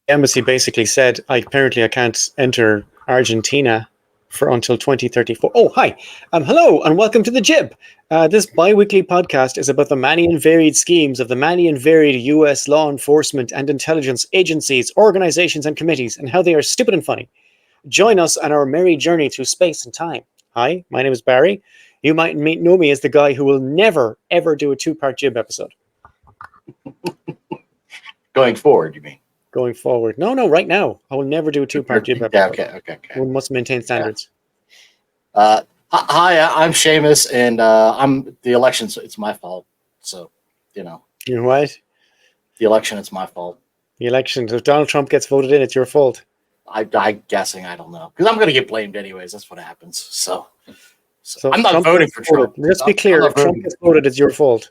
embassy basically said, apparently I can't enter Argentina for until 2034. Oh, hi. Hello, and welcome to The Jib. This bi-weekly podcast is about the many and varied schemes of the many and varied U.S. law enforcement and intelligence agencies, organizations, and committees, and how they are stupid and funny. Join us on our merry journey through space and time. Hi, my name is Barry. You might know me as the guy who will never, ever do a two-part Jib episode. Going forward, you mean? Going forward. No, right now. I will never do a two-part Jib episode. Yeah, okay. One must maintain standards. Yeah. Hi, I'm Seamus, and I'm the election. So it's my fault. So, You know what? The election, it's my fault. The election. If Donald Trump gets voted in, it's your fault. I'm guessing. I don't know. Because I'm going to get blamed anyways. That's what happens. So I'm not Trump voting for Trump. Let's be clear. If Trump gets voted, it's your fault.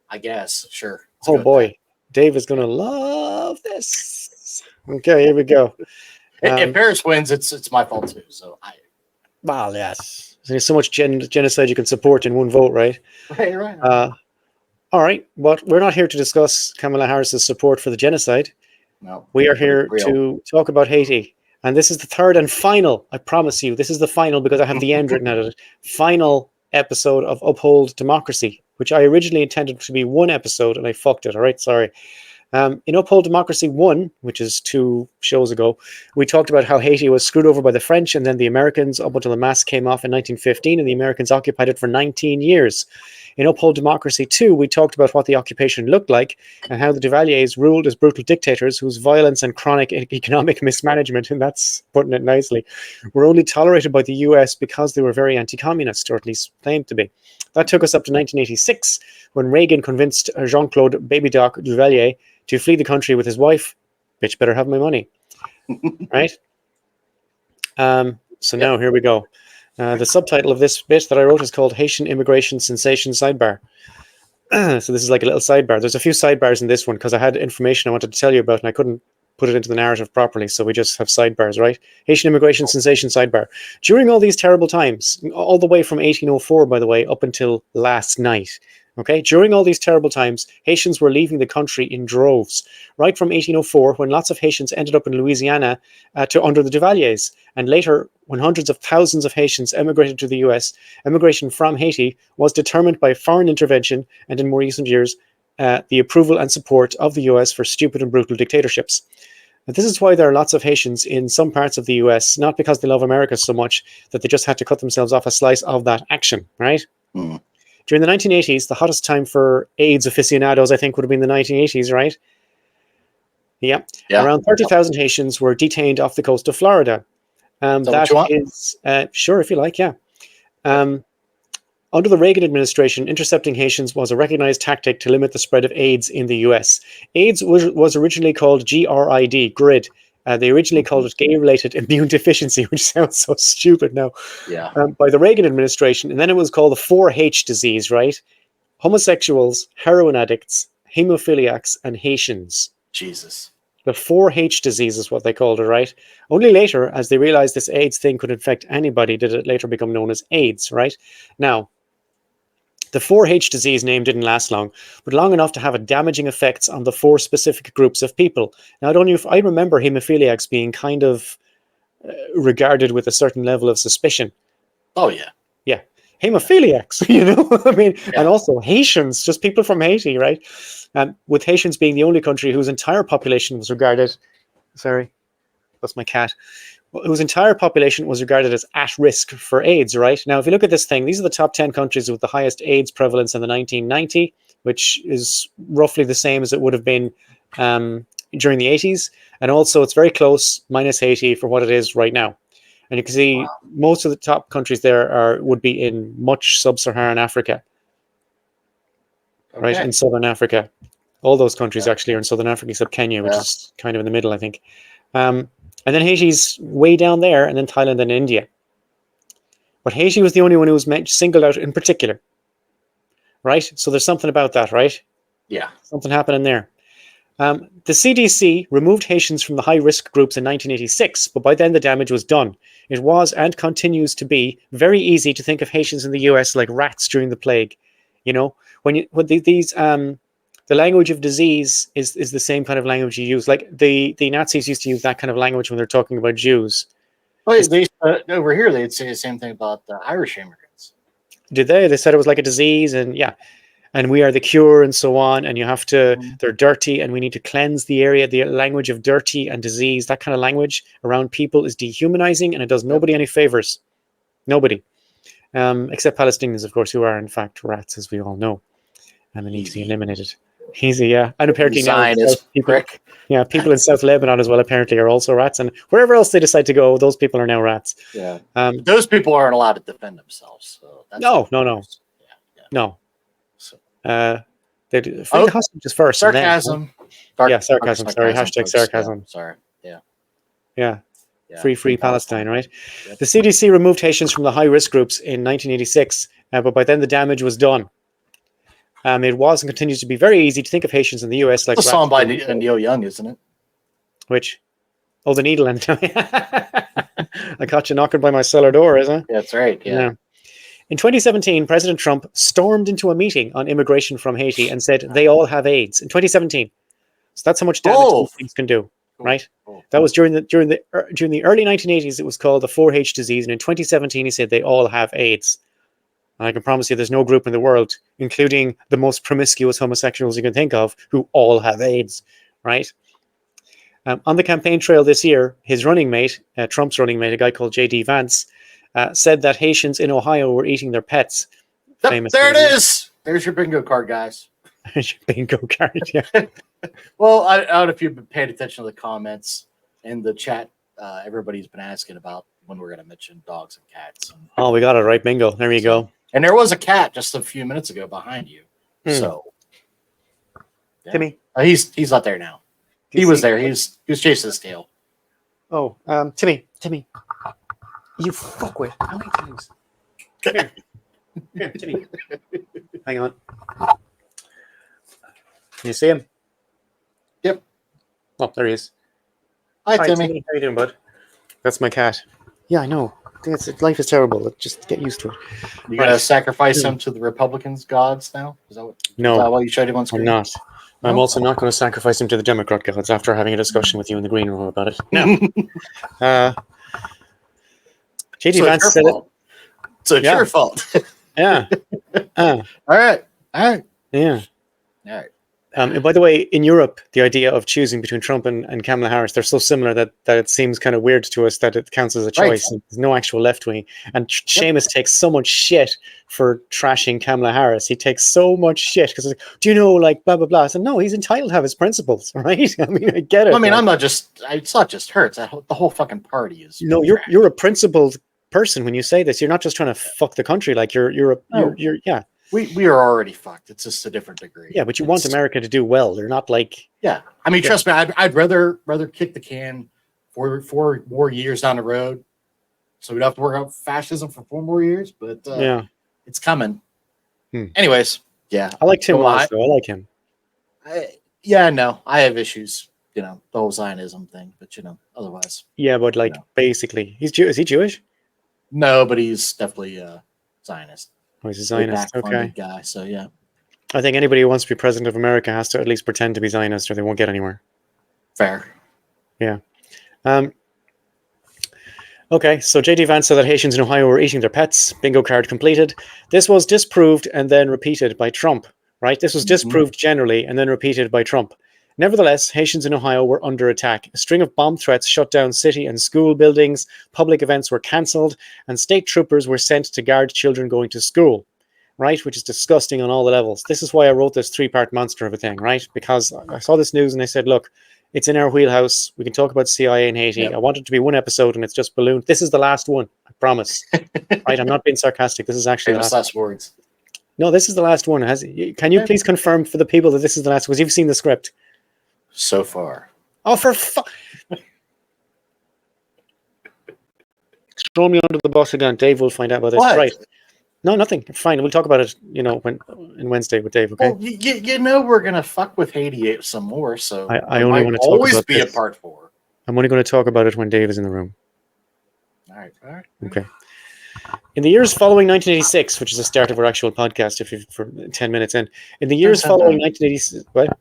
I guess. Sure. Oh, boy. Dave is going to love this. Okay, here we go. If Paris wins, it's my fault too. So Well, yes. There's so much genocide you can support in one vote, right? Right. All right. But we're not here to discuss Kamala Harris's support for the genocide. No. We are here to talk about Haiti. And this is the third and final, I promise you, this is the final because I have the end written out of it, final episode of Uphold Democracy, which I originally intended to be one episode and I fucked it. All right, sorry. In Uphold Democracy 1, which is 2 shows ago, we talked about how Haiti was screwed over by the French and then the Americans up until the mask came off in 1915 and the Americans occupied it for 19 years. In Uphold Democracy 2, we talked about what the occupation looked like and how the Duvaliers ruled as brutal dictators whose violence and chronic economic mismanagement, and that's putting it nicely, were only tolerated by the US because they were very anti-communist, or at least claimed to be. That took us up to 1986, when Reagan convinced Jean-Claude Baby Doc Duvalier to flee the country with his wife. Bitch better have my money. Right? So now here we go. The subtitle of this bit that I wrote is called Haitian Immigration Sensation Sidebar. So this is like a little sidebar. There's a few sidebars in this one because I had information I wanted to tell you about and I couldn't put it into the narrative properly. So we just have sidebars, right? Haitian Immigration Sensation Sidebar. During all these terrible times, all the way from 1804, by the way, up until last night, okay, during all these terrible times, Haitians were leaving the country in droves, right from 1804, when lots of Haitians ended up in Louisiana to under the Duvaliers. And later, when hundreds of thousands of Haitians emigrated to the US, emigration from Haiti was determined by foreign intervention and in more recent years, the approval and support of the US for stupid and brutal dictatorships. And this is why there are lots of Haitians in some parts of the US, not because they love America so much that they just had to cut themselves off a slice of that action, right? Mm. During the 1980s, the hottest time for AIDS aficionados, I think, would have been the 1980s, right? Yeah. Around 30,000 Haitians were detained off the coast of Florida. That is, sure, if you like, yeah. Under the Reagan administration, intercepting Haitians was a recognized tactic to limit the spread of AIDS in the US. AIDS was originally called GRID. They originally called it gay-related immune deficiency, which sounds so stupid now. Yeah. By the Reagan administration, and then it was called the 4H disease, right? Homosexuals, heroin addicts, hemophiliacs, and Haitians. Jesus. The 4H disease is what they called it, right? Only later, as they realized this AIDS thing could infect anybody, did it later become known as AIDS, right? Now, the 4H disease name didn't last long, but long enough to have damaging effects on the 4 specific groups of people. Now, I remember hemophiliacs being kind of regarded with a certain level of suspicion. Oh, yeah. Yeah. Hemophiliacs, I mean, yeah. And also Haitians, just people from Haiti, right? With Haitians being the only country whose entire population was regarded, sorry, that's my cat, whose entire population was regarded as at risk for AIDS, right? Now, if you look at this thing, these are the top 10 countries with the highest AIDS prevalence in the 1990, which is roughly the same as it would have been during the 80s. And also it's very close, minus Haiti, for what it is right now. And you can see most of the top countries there would be in much sub-Saharan Africa, right? In Southern Africa. All those countries actually are in Southern Africa, except Kenya, which is kind of in the middle, I think. And then Haiti's way down there, and then Thailand and India. But Haiti was the only one who was singled out in particular, right? So there's something about that, right? Yeah. Something happening there. The CDC removed Haitians from the high-risk groups in 1986, but by then the damage was done. It was and continues to be very easy to think of Haitians in the US like rats during the plague. You know, when these The language of disease is the same kind of language you use. Like the Nazis used to use that kind of language when they're talking about Jews. Well, they over here they'd say the same thing about the Irish immigrants. Did they? They said it was like a disease, and yeah, and we are the cure, and so on. And you have to. They're dirty, and we need to cleanse the area. The language of dirty and disease, that kind of language around people, is dehumanizing, and it does nobody any favors. Nobody, except Palestinians, of course, who are in fact rats, as we all know, and they need to be eliminated. Easy, yeah. And apparently now people, yeah, people in South Lebanon as well apparently are also rats, and wherever else they decide to go, those people are now rats. Yeah, those people aren't allowed to defend themselves. So that's no. So, they free the hostages first. Sarcasm. Sarcasm. Sorry, hashtag sarcasm. Sorry. Yeah. Free Palestine, right? Yep. The CDC removed Haitians from the high-risk groups in 1986, but by then the damage was done. It was and continues to be very easy to think of Haitians in the US like it's a song by Neil Young, isn't it? Which? Oh, the needle and I caught you knocking by my cellar door, isn't it? That's right. Yeah. In 2017, President Trump stormed into a meeting on immigration from Haiti and said they all have AIDS. In 2017, so that's how much damage these things can do, right? That was during the early 1980s. It was called the 4H disease, and in 2017, he said they all have AIDS. And I can promise you, there's no group in the world, including the most promiscuous homosexuals you can think of, who all have AIDS, right? On the campaign trail this year, his running mate, Trump's running mate, a guy called J.D. Vance, said that Haitians in Ohio were eating their pets. There it is. There's your bingo card, guys. There's your bingo card, yeah. Well, I don't know if you've been paying attention to the comments in the chat. Everybody's been asking about when we're going to mention dogs and cats. Oh, we got it right. Bingo. There you go. And there was a cat just a few minutes ago behind you. So, yeah. Timmy, he's not there now. He was there. He was chasing his tail. Oh, Timmy, you fuckwit! How many times? Come here, Timmy. Hang on. Can you see him? Yep. Oh, there he is. Hi, Timmy. How you doing, bud? That's my cat. Yeah, I know. Life is terrible. Just get used to it. You gotta sacrifice him to the Republicans' gods now? Is that what you showed him on screen? I'm not. No? I'm also not going to sacrifice him to the Democrat gods after having a discussion with you in the green room about it. No. J.D. Vance said it. So it's your fault. Yeah. All right. Yeah. All right. And by the way, in Europe, the idea of choosing between Trump and Kamala Harris, they're so similar that it seems kind of weird to us that it counts as a choice. Right. There's no actual left wing. And Seamus takes so much shit for trashing Kamala Harris. He takes so much shit because, do you know, like, blah, blah, blah. I said, no, he's entitled to have his principles, right? I mean, I get it. Well, I mean, I'm not just, it's not just her. It's the whole fucking party is. No, you're a principled person when you say this. You're not just trying to fuck the country. Like, you're yeah. We are already fucked. It's just a different degree. Yeah, but you want America to do well. They're not like... Yeah. I mean, trust me, I'd rather kick the can for 4 more years down the road so we'd have to work out fascism for 4 more years, but it's coming. Anyways, yeah. I like Tim Walz, though. I like him. No, I have issues, the whole Zionism thing, but, otherwise. Yeah, but, like, basically. Is he Jewish? No, but he's definitely Zionist. Oh, he's a Zionist. Okay. Guy, so yeah. I think anybody who wants to be president of America has to at least pretend to be Zionist, or they won't get anywhere. Fair. Yeah. Okay, so J.D. Vance said that Haitians in Ohio were eating their pets. Bingo card completed. This was disproved and then repeated by Trump, right? This was disproved generally and then repeated by Trump. Nevertheless, Haitians in Ohio were under attack. A string of bomb threats shut down city and school buildings, public events were cancelled, and state troopers were sent to guard children going to school, right? Which is disgusting on all the levels. This is why I wrote this 3-part monster of a thing, right? Because I saw this news and I said, look, it's in our wheelhouse. We can talk about CIA in Haiti. Yep. I want it to be one episode and it's just ballooned. This is the last one, I promise. Right? I'm not being sarcastic. This is actually the last words. No, this is the last one. Can you please confirm for the people that this is the last? Because you've seen the script. So far. Oh, for throw me under the bus again. Dave will find out about this. What? Right. No, nothing. Fine. We'll talk about it, in Wednesday with Dave, okay? Well, we're going to fuck with Haiti some more, so I only want to talk always about be this. a part 4. I'm only going to talk about it when Dave is in the room. All right. Okay. In the years following 1986, which is the start of our actual podcast, if you're for 10 minutes in the years following 1986, what?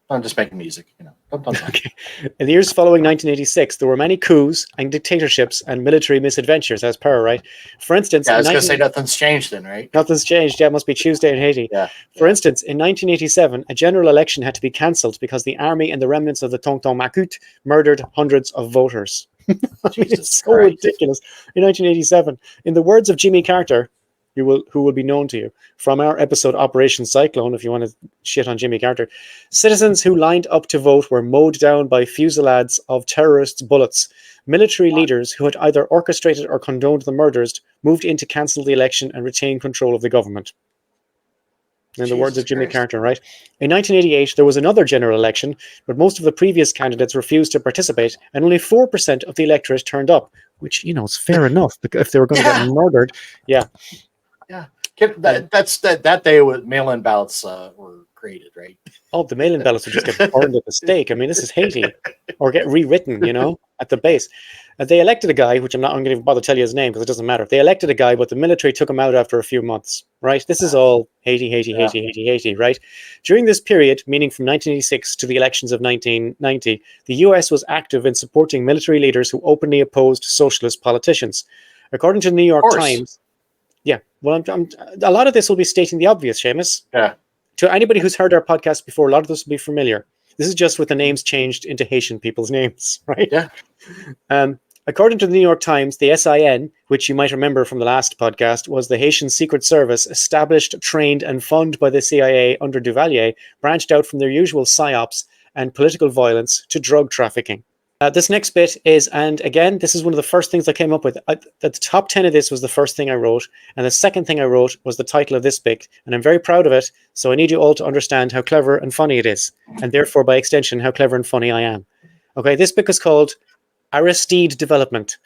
I'm just making music, Okay. In the years following 1986, there were many coups and dictatorships and military misadventures as per, right? For instance, I was going to say nothing's changed then, right? Nothing's changed. Yeah, it must be Tuesday in Haiti. Yeah. For instance, in 1987, a general election had to be cancelled because the army and the remnants of the Tonton Macoute murdered hundreds of voters. It's so ridiculous. In 1987, in the words of Jimmy Carter, who will be known to you from our episode Operation Cyclone, if you want to shit on Jimmy Carter, citizens who lined up to vote were mowed down by fusillades of terrorists' bullets. Military leaders who had either orchestrated or condoned the murders moved in to cancel the election and retain control of the government. In the words of Jimmy Carter, right? In 1988, there was another general election, but most of the previous candidates refused to participate, and only 4% of the electorate turned up, which, is fair enough, because if they were going to get murdered. Yeah. Yeah. That day when mail-in ballots were created, right? Oh, the mail-in ballots would just get burned at the stake. I mean, this is Haiti, or get rewritten, at the base. They elected a guy, which I'm not going to even bother to tell you his name because it doesn't matter. They elected a guy, but the military took him out after a few months, right? This is all Haiti, right? During this period, meaning from 1986 to the elections of 1990, the US was active in supporting military leaders who openly opposed socialist politicians. According to the New York Times, yeah, well, a lot of this will be stating the obvious, Seamus. Yeah. To anybody who's heard our podcast before, a lot of this will be familiar. This is just with the names changed into Haitian people's names, right? Yeah. According to the New York Times, the SIN, which you might remember from the last podcast, was the Haitian Secret Service, established, trained, and funded by the CIA under Duvalier, branched out from their usual psyops and political violence to drug trafficking. This next bit is, and again, this is one of the first things I came up with. The top 10 of this was the first thing I wrote, and the second thing I wrote was the title of this bit, and I'm very proud of it, so I need you all to understand how clever and funny it is, and therefore, by extension, how clever and funny I am. Okay, this book is called Aristide Development.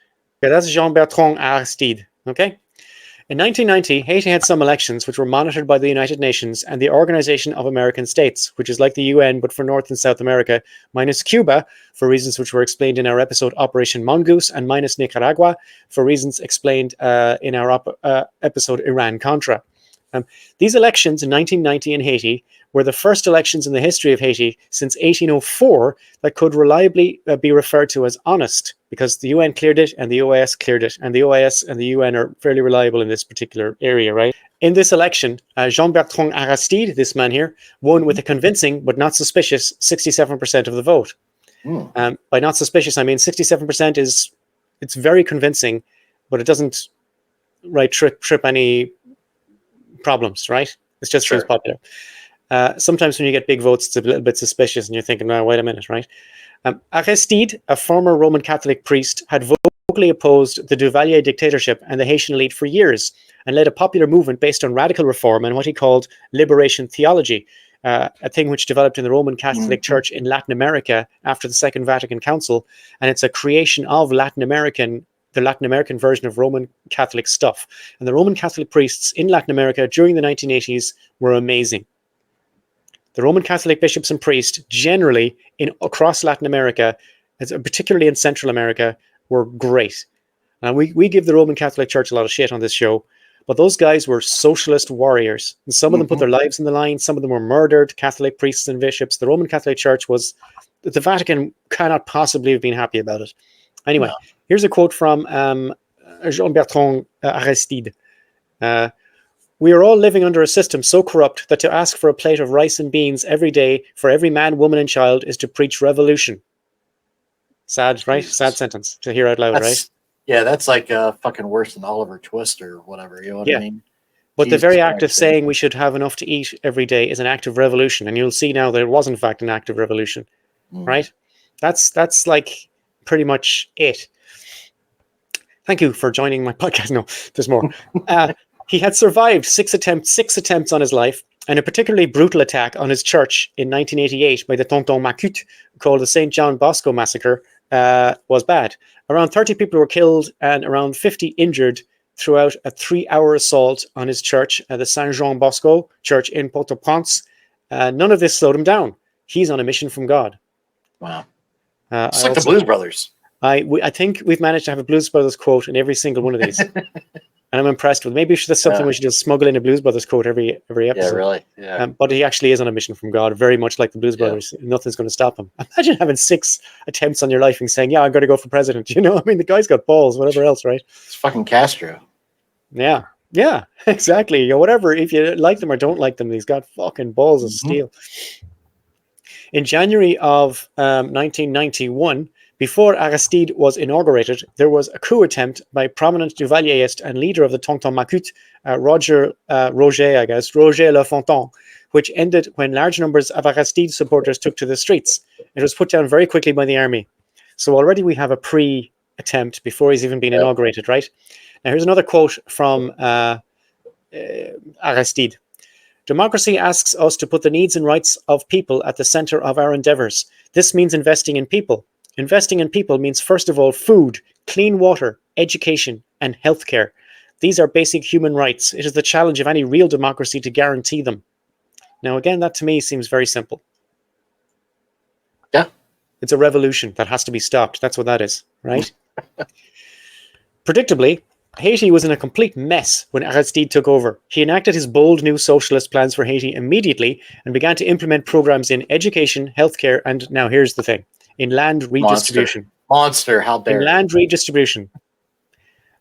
Okay, that's Jean-Bertrand Aristide, okay? In 1990, Haiti had some elections which were monitored by the United Nations and the Organization of American States, which is like the UN but for North and South America, minus Cuba, for reasons which were explained in our episode Operation Mongoose, and minus Nicaragua, for reasons explained in our episode Iran-Contra. These elections in 1990 in Haiti were the first elections in the history of Haiti since 1804 that could reliably be referred to as honest, because the UN cleared it and the OAS cleared it, and the OAS and the UN are fairly reliable in this particular area, right? In this election, Jean-Bertrand Aristide, this man here, won with a convincing but not suspicious 67% of the vote. By not suspicious, I mean 67% it's very convincing, but it doesn't trip any problems, right? It's just feels popular. Sometimes when you get big votes, it's a little bit suspicious, and you're thinking, "No, wait a minute," right? Aristide, a former Roman Catholic priest, had vocally opposed the Duvalier dictatorship and the Haitian elite for years, and led a popular movement based on radical reform and what he called liberation theology, a thing which developed in the Roman Catholic Church in Latin America after the Second Vatican Council, and it's a creation of the Latin American version of Roman Catholic stuff. And the Roman Catholic priests in Latin America during the 1980s were amazing. The Roman Catholic bishops and priests generally across Latin America, particularly in Central America, were great. And we give the Roman Catholic Church a lot of shit on this show, but those guys were socialist warriors. And some of them put their lives in the line. Some of them were murdered, Catholic priests and bishops. The Roman Catholic Church the Vatican cannot possibly have been happy about it. Anyway, here's a quote from Jean-Bertrand Aristide. We are all living under a system so corrupt that to ask for a plate of rice and beans every day for every man, woman, and child is to preach revolution. Sad, right? Jesus. Sad sentence to hear out loud, right? Yeah, that's like fucking worse than Oliver Twist or whatever. You know what I mean? But Jesus, the very act of saying we should have enough to eat every day is an act of revolution, and you'll see now that it was in fact an act of revolution, right? That's like pretty much it. Thank you for joining my podcast. No, there's more. He had survived six attempts on his life, and a particularly brutal attack on his church in 1988 by the Tonton Macoute, called the St. John Bosco Massacre, was bad. Around 30 people were killed and around 50 injured throughout a 3-hour assault on his church, the Saint Jean Bosco Church in Port-au-Prince. None of this slowed him down. He's on a mission from God. Wow. It's like the Blues Brothers. I think we've managed to have a Blues Brothers quote in every single one of these. And I'm impressed with. Maybe that's something we should just smuggle in a Blues Brothers quote every episode. Yeah, really. Yeah. But he actually is on a mission from God, very much like the Blues Brothers. Nothing's going to stop him. Imagine having 6 attempts on your life and saying, "Yeah, I'm going to go for president." You know, I mean, the guy's got balls, whatever else, right? It's fucking Castro. Yeah, exactly. You know, whatever. If you like them or don't like them, he's got fucking balls of steel. In January of 1991. Before Aristide was inaugurated, there was a coup attempt by prominent Duvalierist and leader of the Tonton Macoute, Roger Lafontaine, which ended when large numbers of Aristide supporters took to the streets. It was put down very quickly by the army. So already we have a pre-attempt before he's even been inaugurated, right? Now here's another quote from Aristide. Democracy asks us to put the needs and rights of people at the center of our endeavors. This means investing in people. Investing in people means, first of all, food, clean water, education, and healthcare. These are basic human rights. It is the challenge of any real democracy to guarantee them. Now, again, that to me seems very simple. Yeah. It's a revolution that has to be stopped. That's what that is, right? Predictably, Haiti was in a complete mess when Aristide took over. He enacted his bold new socialist plans for Haiti immediately and began to implement programs in education, healthcare, and now here's the thing. In land redistribution. Monster, how dare in land redistribution.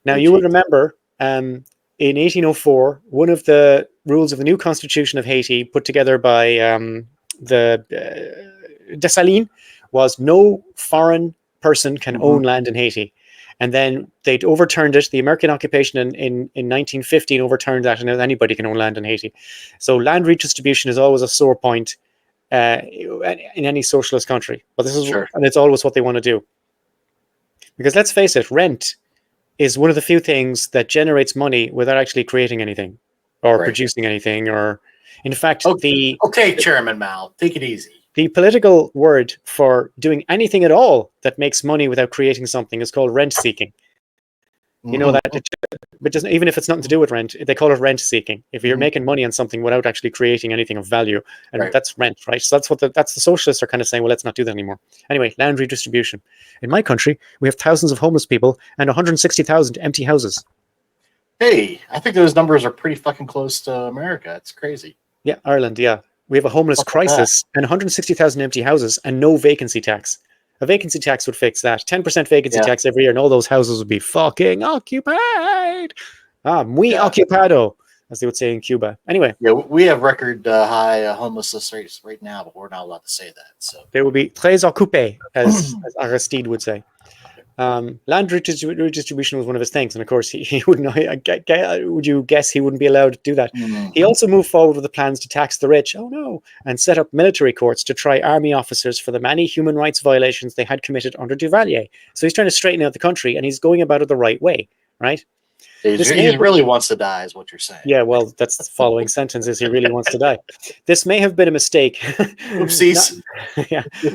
Now, you will remember in 1804, one of the rules of the new constitution of Haiti, put together by Dessalines, was no foreign person can own land in Haiti. And then they overturned it. The American occupation in 1915 overturned that, and anybody can own land in Haiti. So land redistribution is always a sore point in any socialist country, but this is and it's always what they want to do, because let's face it, rent is one of the few things that generates money without actually creating anything or producing anything, or in fact Chairman Mao, take it easy. The political word for doing anything at all that makes money without creating something is called rent seeking. You know that, but doesn't, even if it's nothing to do with rent, they call it rent seeking. If you're making money on something without actually creating anything of value, and that's rent, right? So that's what that's the socialists are kind of saying. Well, let's not do that anymore. Anyway, land redistribution. In my country, we have thousands of homeless people and 160,000 empty houses. Hey, I think those numbers are pretty fucking close to America. It's crazy. Yeah, Ireland. Yeah, we have a homeless crisis and 160,000 empty houses and no vacancy tax. A vacancy tax would fix that. 10% vacancy tax every year, and all those houses would be fucking occupied. Muy ocupado, as they would say in Cuba. Anyway. Yeah, we have record high homelessness rates right now, but we're not allowed to say that. So they would be très occupé, as Aristide would say. Land redistribution was one of his things, and of course he wouldn't. Would you guess he wouldn't be allowed to do that? He also moved forward with the plans to tax the rich. Oh no! And set up military courts to try army officers for the many human rights violations they had committed under Duvalier. So he's trying to straighten out the country, and he's going about it the right way, right? He really wants to die, is what you're saying. Yeah, well, that's the following sentence is he really wants to die. This may have been a mistake. Oopsies.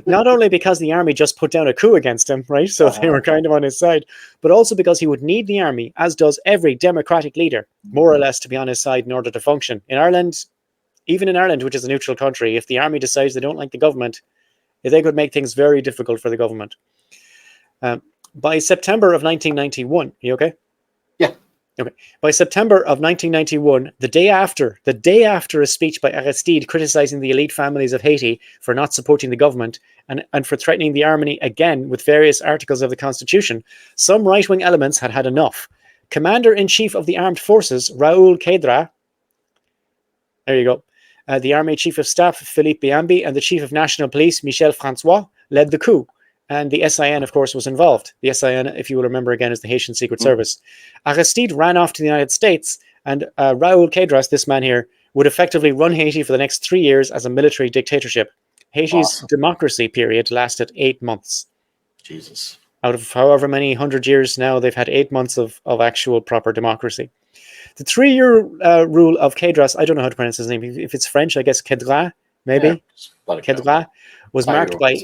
Not only because the army just put down a coup against him, right? So they were kind of on his side, but also because he would need the army, as does every democratic leader, more or less, to be on his side in order to function. In Ireland, even in Ireland, which is a neutral country, if the army decides they don't like the government, they could make things very difficult for the government. By September of 1991, you okay? Yeah. Okay. By September of 1991, the day after a speech by Aristide criticizing the elite families of Haiti for not supporting the government and for threatening the army again with various articles of the Constitution, some right-wing elements had had enough. Commander-in-Chief of the Armed Forces, Raoul Kedra, there you go, the Army Chief of Staff, Philippe Biambi, and the Chief of National Police, Michel Francois, led the coup. And the SIN, of course, was involved. The SIN, if you will remember again, is the Haitian Secret Service. Aristide ran off to the United States, and Raoul Kedras, this man here, would effectively run Haiti for the next 3 years as a military dictatorship. Haiti's democracy period lasted 8 months. Jesus. Out of however many 100 years now, they've had 8 months of actual proper democracy. The 3-year rule of Kedras, I don't know how to pronounce his name. If it's French, I guess Kedra, maybe. Yeah, Kedra was marked by...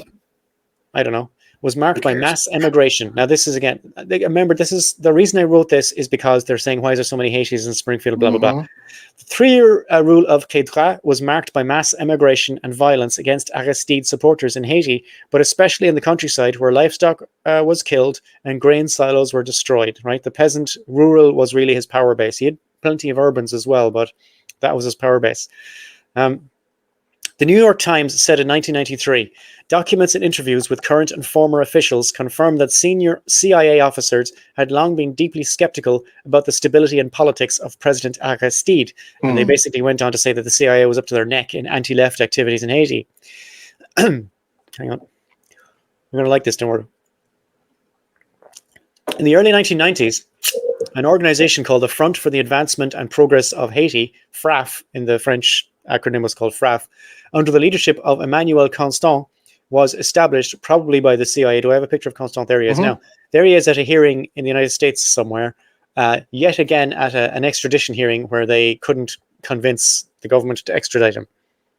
I don't know, was marked by mass emigration. Now, this is again, remember, this is the reason I wrote this is because they're saying, why is there so many Haitis in Springfield, blah, blah, blah. The 3-year rule of Quedra was marked by mass emigration and violence against Aristide supporters in Haiti, but especially in the countryside where livestock was killed and grain silos were destroyed, right? The peasant rural was really his power base. He had plenty of urbans as well, but that was his power base. The New York Times said in 1993, documents and interviews with current and former officials confirmed that senior CIA officers had long been deeply skeptical about the stability and politics of President Aristide. And they basically went on to say that the CIA was up to their neck in anti-left activities in Haiti. Hang on. We're going to like this, don't worry. In the early 1990s, an organization called the Front for the Advancement and Progress of Haiti, FRAF, in the French acronym was called FRAF, under the leadership of Emmanuel Constant, was established probably by the CIA. Do I have a picture of Constant? There he is now. There he is at a hearing in the United States somewhere, yet again at an extradition hearing where they couldn't convince the government to extradite him.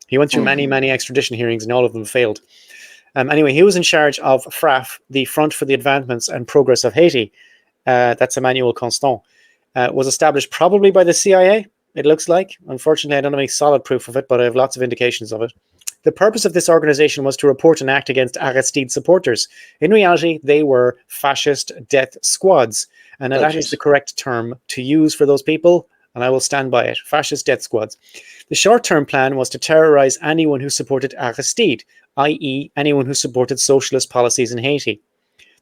He went through many, many extradition hearings and all of them failed. Anyway, he was in charge of FRAF, the Front for the Advancements and Progress of Haiti. That's Emmanuel Constant. Was established probably by the CIA, it looks like. Unfortunately, I don't have any solid proof of it, but I have lots of indications of it. The purpose of this organization was to report and act against Aristide supporters. In reality, they were fascist death squads. And that is the correct term to use for those people, and I will stand by it. Fascist death squads. The short-term plan was to terrorize anyone who supported Aristide, i.e. anyone who supported socialist policies in Haiti.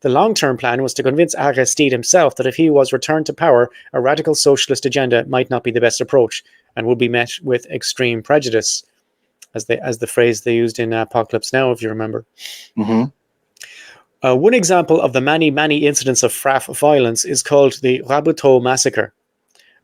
The long-term plan was to convince Aristide himself that if he was returned to power, a radical socialist agenda might not be the best approach and would be met with extreme prejudice, as the phrase they used in Apocalypse Now, if you remember. One example of the many, many incidents of FRAF violence is called the Rabuteau massacre.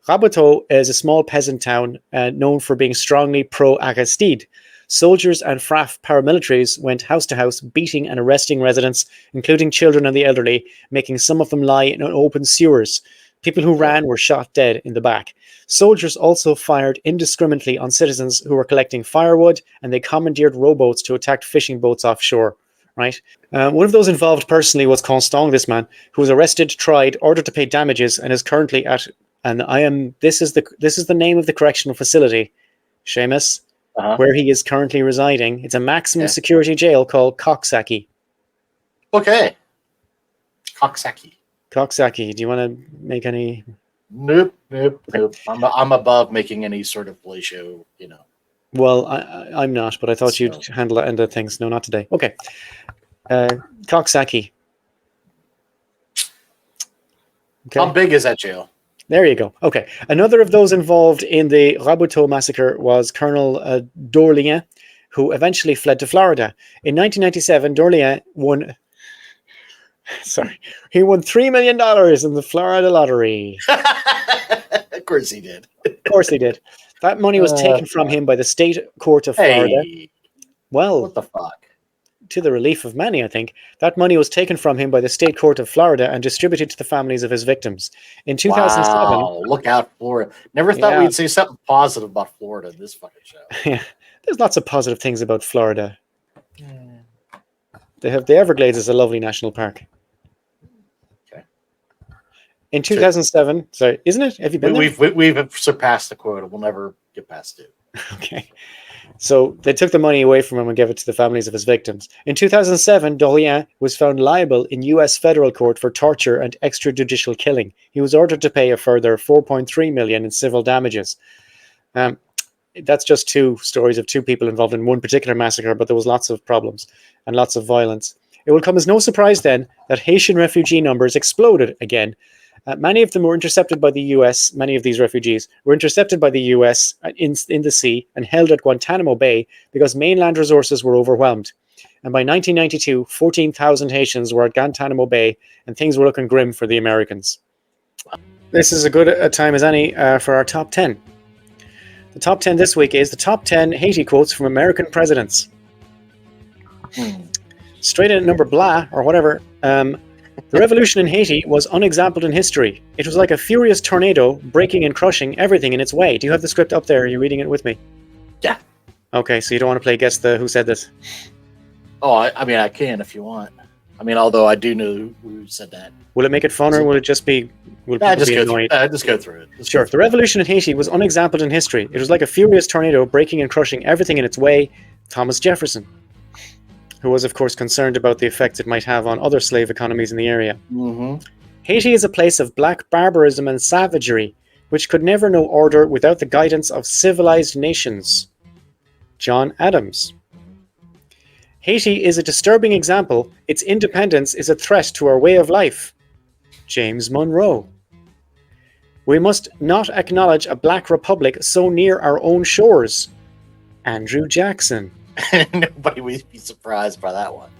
Rabuteau is a small peasant town known for being strongly pro-Aristide. Soldiers and FRAF paramilitaries went house to house, beating and arresting residents, including children and the elderly, making some of them lie in open sewers. People who ran were shot dead in the back. Soldiers also fired indiscriminately on citizens who were collecting firewood, and they commandeered rowboats to attack fishing boats offshore. Right. One of those involved personally was Constant, this man, who was arrested, tried, ordered to pay damages, and is currently at. And this is the name of the correctional facility, Seamus. Where he is currently residing. It's a maximum security jail called Coxsackie. Okay. Coxsackie. Do you want to make any? Nope. I'm above making any sort of play show, you know. Well, I'm not, but I thought you'd handle that end of things. No, not today. Okay. Coxsackie. Okay. How big is that jail? There you go. Okay. Another of those involved in the Rabuteau massacre was Colonel d'Orléans, who eventually fled to Florida. In 1997, d'Orléans won $3 million in the Florida lottery. Of course he did. That money was taken from him by the state court of Florida. Well, what the fuck? To the relief of many, I think, that money was taken from him by the state court of Florida and distributed to the families of his victims. In 2007... Wow, look out, Florida. Never thought we'd say something positive about Florida in this fucking show. Yeah, there's lots of positive things about Florida. They have the Everglades as a lovely national park. Okay. In 2007... Sorry, isn't it? Have you been there? We've surpassed the quota. We'll never get past it. Okay. So they took the money away from him and gave it to the families of his victims. In 2007, d'Orléans was found liable in U.S. federal court for torture and extrajudicial killing. He was ordered to pay a further $4.3 million in civil damages. That's just two stories of two people involved in one particular massacre, but there was lots of problems and lots of violence. It will come as no surprise then that Haitian refugee numbers exploded again. Many of them were intercepted by the U.S. Many of these refugees were intercepted by the U.S. in the sea and held at Guantanamo Bay because mainland resources were overwhelmed. And by 1992, 14,000 Haitians were at Guantanamo Bay, and things were looking grim for the Americans. This is as good a time as any for our top 10. The top 10 this week is the top 10 Haiti quotes from American presidents. Straight in at number blah, or whatever. The revolution in Haiti was unexampled in history. It was like a furious tornado, breaking and crushing everything in its way. Do you have the script up there? Are you reading it with me? Yeah. Okay, so you don't want to play Guess the Who Said This? Oh, I mean, I can if you want. I mean, although I do know who said that. Will it make it fun, or will it just be? Will people just be go annoyed? just go through it. Sure. The revolution in Haiti was unexampled in history. It was like a furious tornado breaking and crushing everything in its way. Thomas Jefferson, who was, of course, concerned about the effects it might have on other slave economies in the area. Mm-hmm. Haiti is a place of black barbarism and savagery, which could never know order without the guidance of civilized nations. John Adams. Haiti is a disturbing example. Its independence is a threat to our way of life. James Monroe. We must not acknowledge a black republic so near our own shores. Andrew Jackson. Nobody would be surprised by that one.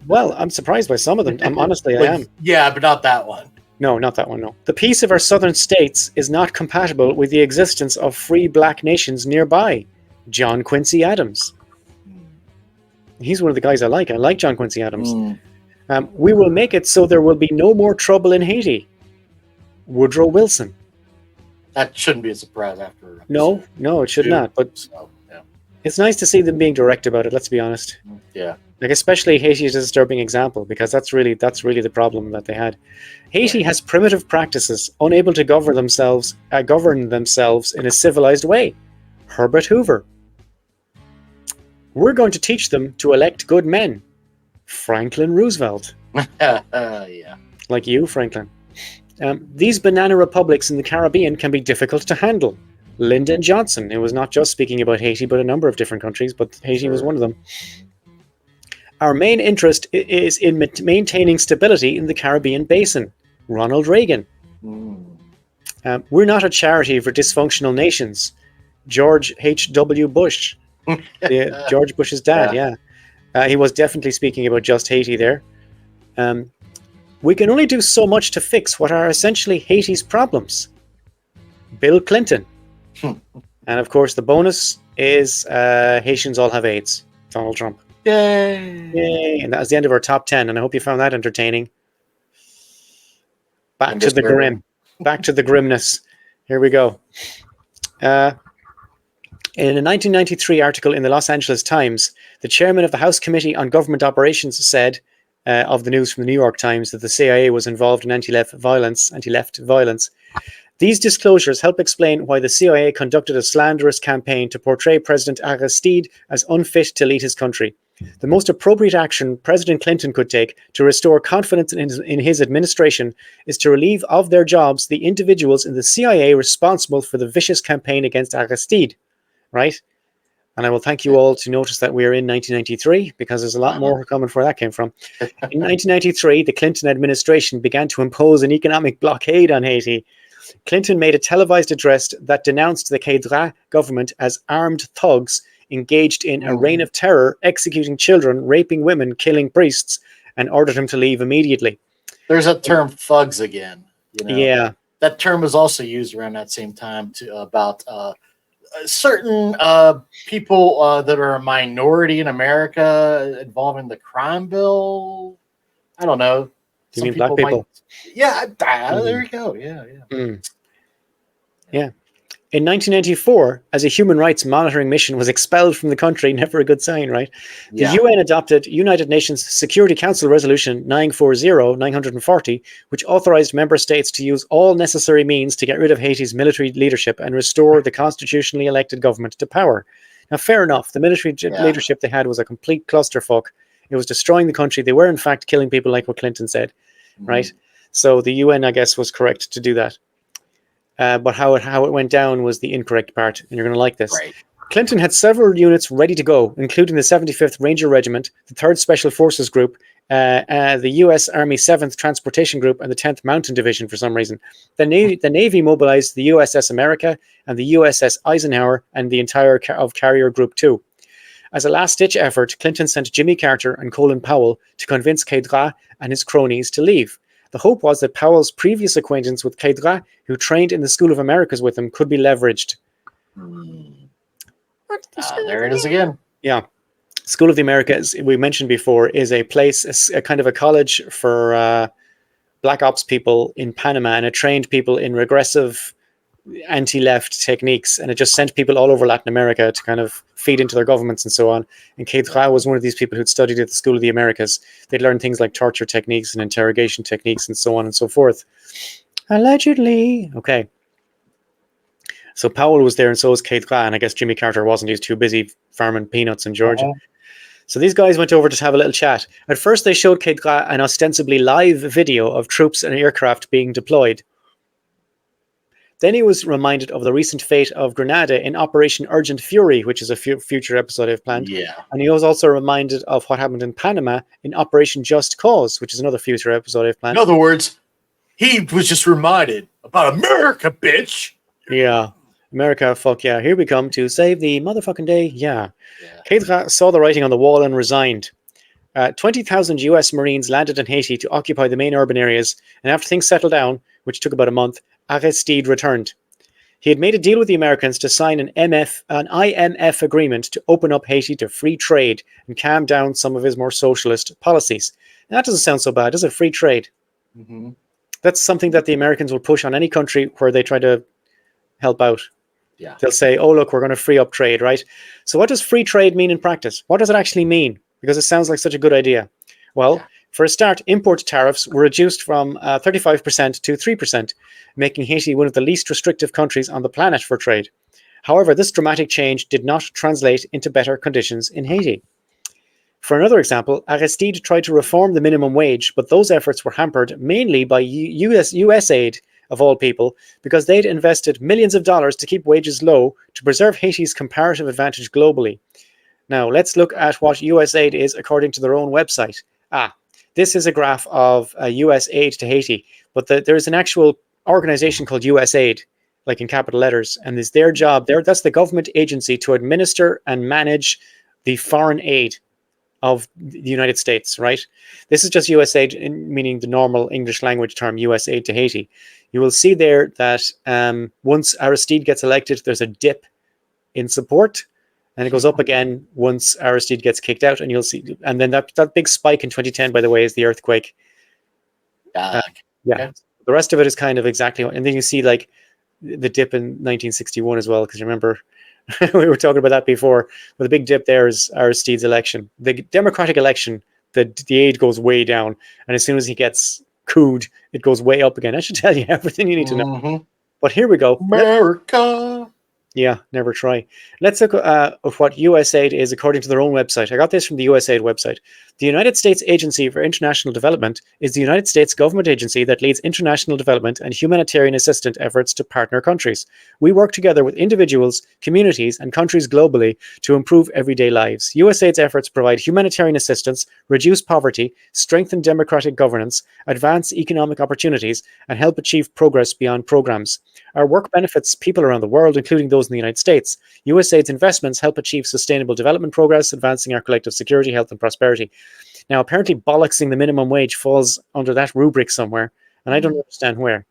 Well, I'm surprised by some of them. Honestly, I am. Yeah, but not that one. No, not that one, no. The peace of our southern states is not compatible with the existence of free black nations nearby. John Quincy Adams. He's one of the guys I like. I like John Quincy Adams. We will make it so there will be no more trouble in Haiti. Woodrow Wilson. That shouldn't be a surprise after. No, it should not. But yeah. It's nice to see them being direct about it, let's be honest. Yeah. Like, especially Haiti is a disturbing example, because that's really the problem that they had. Haiti has primitive practices, unable to govern themselves in a civilized way. Herbert Hoover. We're going to teach them to elect good men. Franklin Roosevelt. Yeah. Like you, Franklin. These banana republics in the Caribbean can be difficult to handle. Lyndon Johnson, who was not just speaking about Haiti, but a number of different countries, but Haiti was one of them. Our main interest is in maintaining stability in the Caribbean basin. Ronald Reagan. We're not a charity for dysfunctional nations. George H.W. Bush. George Bush's dad, yeah. He was definitely speaking about just Haiti there. We can only do so much to fix what are essentially Haiti's problems. Bill Clinton. And of course, the bonus is Haitians all have AIDS. Donald Trump. Yay! And that was the end of our top 10, and I hope you found that entertaining. Back to the grim. Back to the grimness. Here we go. In a 1993 article in the Los Angeles Times, the chairman of the House Committee on Government Operations said of the news from the New York Times that the CIA was involved in anti-left violence. These disclosures help explain why the CIA conducted a slanderous campaign to portray President Aristide as unfit to lead his country. The most appropriate action President Clinton could take to restore confidence in his administration is to relieve of their jobs the individuals in the CIA responsible for the vicious campaign against Aristide. Right? And I will thank you all to notice that we are in 1993, because there's a lot more coming where that came from. In 1993, the Clinton administration began to impose an economic blockade on Haiti. Clinton made a televised address that denounced the Quadra government as armed thugs engaged in a reign of terror, executing children, raping women, killing priests, and ordered him to leave immediately. There's that term thugs again. You know? Yeah. That term was also used around that same time about certain people that are a minority in America involved in the crime bill. I don't know. You mean black people? Yeah, there you go. Yeah. Yeah. In 1994, as a human rights monitoring mission was expelled from the country, never a good sign, right? The UN adopted United Nations Security Council Resolution 940, which authorized member states to use all necessary means to get rid of Haiti's military leadership and restore the constitutionally elected government to power. Now, fair enough. The military leadership they had was a complete clusterfuck. It was destroying the country. They were, in fact, killing people, like what Clinton said, right? So the UN, I guess, was correct to do that. But how it went down was the incorrect part, and you're going to like this. Right. Clinton had several units ready to go, including the 75th Ranger Regiment, the 3rd Special Forces Group, the U.S. Army 7th Transportation Group, and the 10th Mountain Division for some reason. The Navy mobilized the USS America and the USS Eisenhower and the entire of Carrier Group 2. As a last-ditch effort, Clinton sent Jimmy Carter and Colin Powell to convince Quadra and his cronies to leave. The hope was that Powell's previous acquaintance with Quadra, who trained in the School of Americas with him, could be leveraged. There it is again. Yeah. School of the Americas, we mentioned before, is a place, a kind of a college for black ops people in Panama, and it trained people in regressive anti-left techniques, and it just sent people all over Latin America to kind of feed into their governments and so on. And Queidra was one of these people who'd studied at the School of the Americas. They'd learned things like torture techniques and interrogation techniques and so on and so forth. Allegedly. Okay. So Powell was there, and so was Queidra, and I guess Jimmy Carter wasn't. He was too busy farming peanuts in Georgia. So these guys went over to have a little chat. At first, they showed Queidra an ostensibly live video of troops and aircraft being deployed. Then he was reminded of the recent fate of Grenada in Operation Urgent Fury, which is a future episode I've planned. Yeah. And he was also reminded of what happened in Panama in Operation Just Cause, which is another future episode I've planned. In other words, he was just reminded about America, bitch. Yeah. America, fuck yeah. Here we come to save the motherfucking day. Yeah. Queidra saw the writing on the wall and resigned. 20,000 US Marines landed in Haiti to occupy the main urban areas, and after things settled down, which took about a month, Aristide returned. He had made a deal with the Americans to sign an IMF agreement to open up Haiti to free trade and calm down some of his more socialist policies. And that doesn't sound so bad, does it? Free trade. Mm-hmm. That's something that the Americans will push on any country where they try to help out. Yeah. They'll say, oh, look, we're going to free up trade, right? So what does free trade mean in practice? What does it actually mean? Because it sounds like such a good idea. Well, for a start, import tariffs were reduced from 35% to 3%, making Haiti one of the least restrictive countries on the planet for trade. However, this dramatic change did not translate into better conditions in Haiti. For another example, Aristide tried to reform the minimum wage, but those efforts were hampered mainly by US aid, of all people, because they'd invested millions of dollars to keep wages low to preserve Haiti's comparative advantage globally. Now, let's look at what US aid is according to their own website. This is a graph of US aid to Haiti, but there's an actual organization called USAID, like in capital letters, and it's their job. That's the government agency to administer and manage the foreign aid of the United States, right? This is just USAID, meaning the normal English language term USAID to Haiti. You will see there that once Aristide gets elected, there's a dip in support, and it goes up again once Aristide gets kicked out, and you'll see, and then that big spike in 2010, by the way, is the earthquake. Yeah. The rest of it is kind of exactly, and then you see like the dip in 1961 as well, because remember, we were talking about that before, but the big dip there is Aristide's election. The Democratic election, the aid goes way down, and as soon as he gets cooed, it goes way up again. I should tell you everything you need to know. But here we go. America. Yeah, never try. Let's look at what USAID is according to their own website. I got this from the USAID website. The United States Agency for International Development is the United States government agency that leads international development and humanitarian assistance efforts to partner countries. We work together with individuals, communities, and countries globally to improve everyday lives. USAID's efforts provide humanitarian assistance, reduce poverty, strengthen democratic governance, advance economic opportunities, and help achieve progress beyond programs. Our work benefits people around the world, including those in the United States. USAID's investments help achieve sustainable development progress, advancing our collective security, health, and prosperity. Now, apparently, bollocksing the minimum wage falls under that rubric somewhere, and I don't understand where.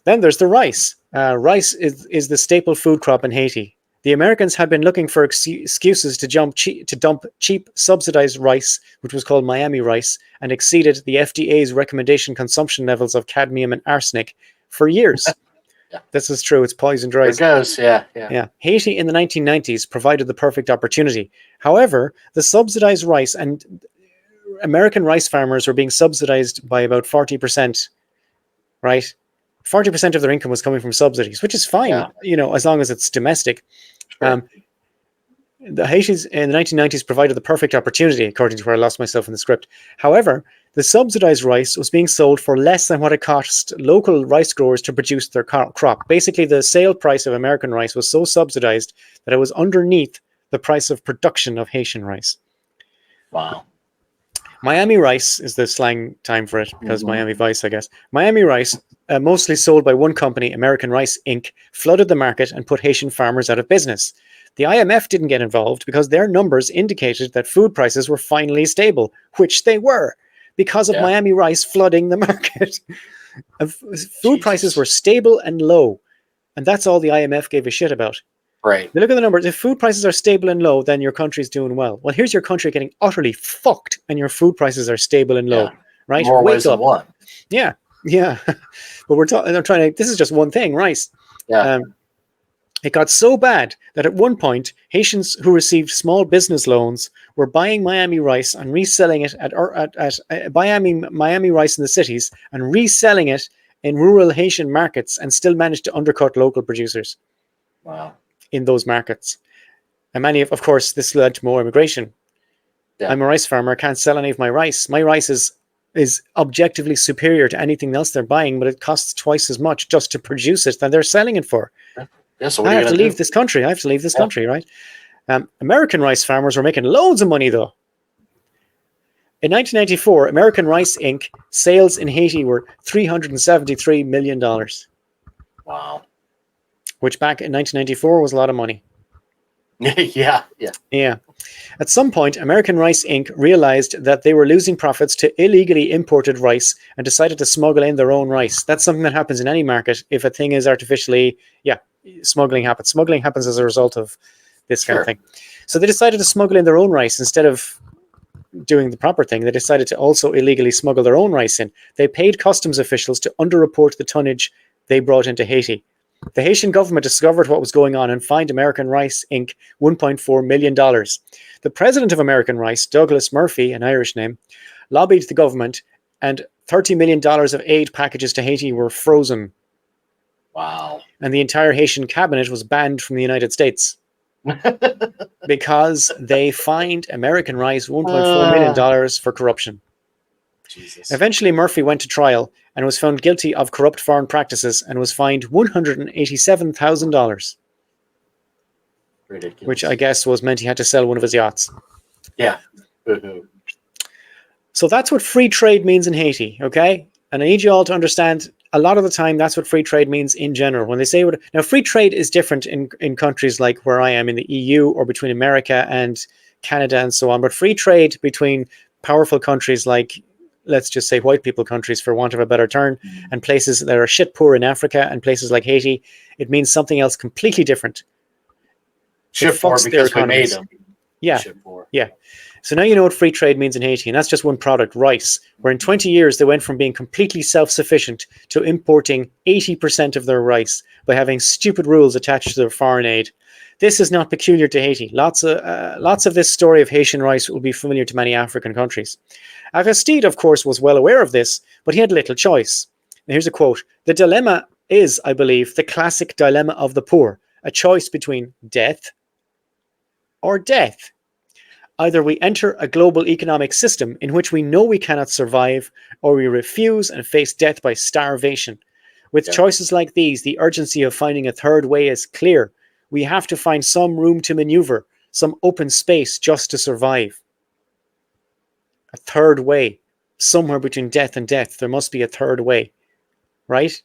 Then there's the rice. Rice is the staple food crop in Haiti. The Americans had been looking for excuses to dump cheap, subsidized rice, which was called Miami rice, and exceeded the FDA's recommendation consumption levels of cadmium and arsenic for years. This is true. It's poisoned rice. There it goes. Yeah. Haiti in the 1990s provided the perfect opportunity. However, the subsidized rice, and American rice farmers were being subsidized by about 40%, right? 40% of their income was coming from subsidies, which is fine, as long as it's domestic. Sure. The Haitians in the 1990s provided the perfect opportunity, according to where I lost myself in the script. However, the subsidized rice was being sold for less than what it cost local rice growers to produce their crop. Basically, the sale price of American rice was so subsidized that it was underneath the price of production of Haitian rice. Wow. Miami rice is the slang time for it, because Miami Vice, I guess. Miami rice, mostly sold by one company, American Rice Inc., flooded the market and put Haitian farmers out of business. The IMF didn't get involved because their numbers indicated that food prices were finally stable, which they were, because of Miami rice flooding the market. Food prices were stable and low, and that's all the IMF gave a shit about. Right. They look at the numbers. If food prices are stable and low, then your country's doing well. Well, here's your country getting utterly fucked, and your food prices are stable and low. Right? More ways than one. Yeah. But I'm trying to. This is just one thing, rice. Yeah. It got so bad that at one point, Haitians who received small business loans were buying Miami rice and reselling it at Miami rice in the cities and reselling it in rural Haitian markets, and still managed to undercut local producers. Wow. In those markets. And many of course, this led to more immigration. Yeah. I'm a rice farmer. I can't sell any of my rice. My rice is objectively superior to anything else they're buying, but it costs twice as much just to produce it than they're selling it for. Yeah, so I have to leave this country. I have to leave this country, right? American rice farmers were making loads of money, though. In 1994, American Rice Inc. sales in Haiti were $373 million. Wow. Which back in 1994 was a lot of money. Yeah. At some point, American Rice Inc. realized that they were losing profits to illegally imported rice and decided to smuggle in their own rice. That's something that happens in any market. If a thing is artificially, smuggling happens. Smuggling happens as a result of this kind of thing. So they decided to smuggle in their own rice instead of doing the proper thing. They decided to also illegally smuggle their own rice in. They paid customs officials to underreport the tonnage they brought into Haiti. The Haitian government discovered what was going on and fined American Rice Inc. $1.4 million. The president of American Rice, Douglas Murphy, an Irish name, lobbied the government, and $30 million of aid packages to Haiti were frozen. Wow. And the entire Haitian cabinet was banned from the United States because they fined American Rice $1.4 million for corruption. Jesus. Eventually, Murphy went to trial and was found guilty of corrupt foreign practices and was fined $187,000. Ridiculous. Which I guess meant he had to sell one of his yachts. Yeah. So that's what free trade means in Haiti, okay? And I need you all to understand, a lot of the time, that's what free trade means in general. When they say now, free trade is different in countries like where I am in the EU or between America and Canada and so on. But free trade between powerful countries like, let's just say white people countries, for want of a better term, and places that are shit poor in Africa and places like Haiti, it means something else completely different. Shit poor because we made them. Yeah. So now you know what free trade means in Haiti, and that's just one product, rice, where in 20 years they went from being completely self-sufficient to importing 80% of their rice by having stupid rules attached to their foreign aid. This is not peculiar to Haiti. Lots of this story of Haitian rice will be familiar to many African countries. Aristide, of course, was well aware of this, but he had little choice. Now, here's a quote. The dilemma is, I believe, the classic dilemma of the poor, a choice between death or death. Either we enter a global economic system in which we know we cannot survive, or we refuse and face death by starvation. With choices like these, the urgency of finding a third way is clear. We have to find some room to maneuver, some open space just to survive. A third way, somewhere between death and death, there must be a third way, right?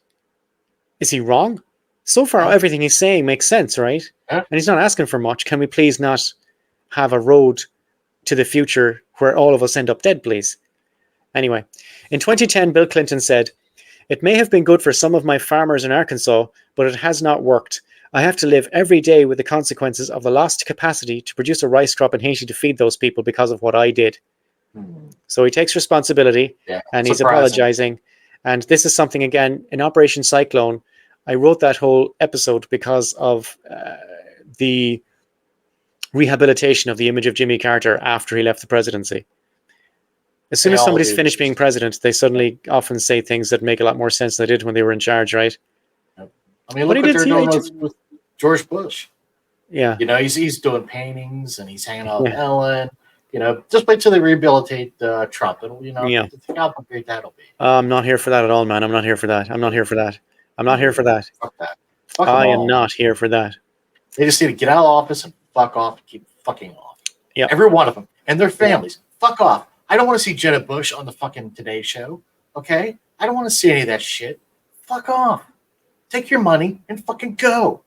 Is he wrong? So far, everything he's saying makes sense, right? And he's not asking for much. Can we please not have a road to the future where all of us end up dead, please? Anyway, in 2010, Bill Clinton said, "It may have been good for some of my farmers in Arkansas, but it has not worked. I have to live every day with the consequences of the lost capacity to produce a rice crop in Haiti to feed those people because of what I did." So he takes responsibility, and he's apologizing. And this is something, again, in Operation Cyclone, I wrote that whole episode because of the rehabilitation of the image of Jimmy Carter after he left the presidency. As soon as somebody's finished being president, they suddenly often say things that make a lot more sense than they did when they were in charge, right? I mean, look what they're doing with George Bush. Yeah. You know, he's doing paintings and he's hanging out with Ellen. You know, just wait till they rehabilitate Trump. It'll, think how great that'll be. I'm not here for that at all, man. I'm not here for that. Fuck that. Fuck I am not here for that. They just need to get out of office and fuck off and keep fucking off. Yeah. Every one of them. And their families. Fuck off. I don't want to see Jenna Bush on the fucking Today Show. Okay? I don't want to see any of that shit. Fuck off. Take your money and fucking go.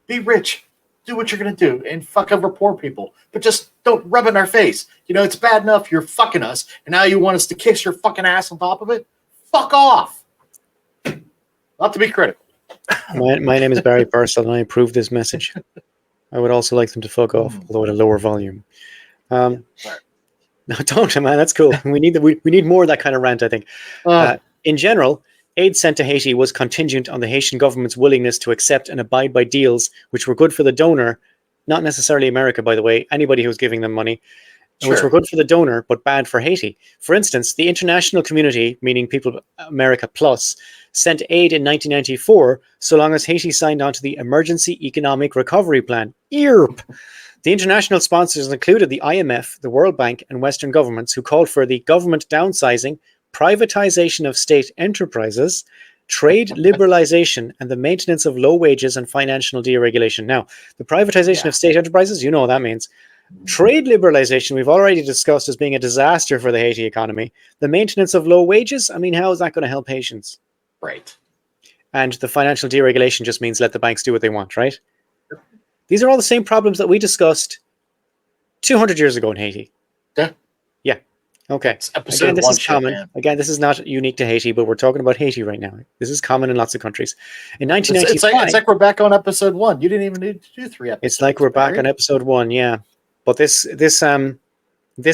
Be rich. Do what you're going to do and fuck over poor people. But just don't rub it in our face. You know, it's bad enough you're fucking us, and now you want us to kiss your fucking ass on top of it? Fuck off. Not to be critical. My name is Barry Purcell, and I approve this message. I would also like them to fuck off, although at a lower volume. No, don't, man. That's cool. We need more of that kind of rant, I think. In general, Aid sent to Haiti was contingent on the Haitian government's willingness to accept and abide by deals which were good for the donor, not necessarily America, by the way, anybody who was giving them money, which were good for the donor but bad for Haiti. For instance, the international community, meaning people America plus, sent aid in 1994 so long as Haiti signed on to the Emergency Economic Recovery Plan. EARP. The international sponsors included the IMF, the World Bank, and Western governments, who called for the government downsizing, privatization of state enterprises, trade liberalization, and the maintenance of low wages and financial deregulation. Now, the privatization of state enterprises, you know what that means. Trade liberalization, we've already discussed as being a disaster for the Haiti economy. The maintenance of low wages, I mean, how is that going to help Haitians? Right. And the financial deregulation just means let the banks do what they want, right? These are all the same problems that we discussed 200 years ago in Haiti. Yeah. Yeah. Okay. It's episode Again, this one is common. man. Again, this is not unique to Haiti, but we're talking about Haiti right now. This is common in lots of countries. In 1995, it's like we're back on episode 1. You didn't even need to do 3 episodes. It's like we're back on episode 1, yeah. But this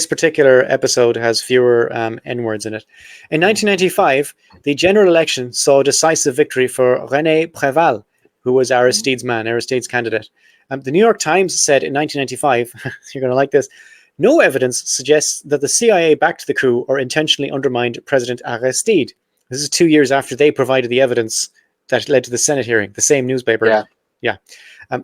particular episode has fewer N-words in it. In 1995, the general election saw a decisive victory for René Préval, who was Aristide's man, Aristide's candidate. The New York Times said in 1995, you're going to like this, no evidence suggests that the CIA backed the coup or intentionally undermined President Aristide. This is 2 years after they provided the evidence that led to the Senate hearing, the same newspaper. Yeah.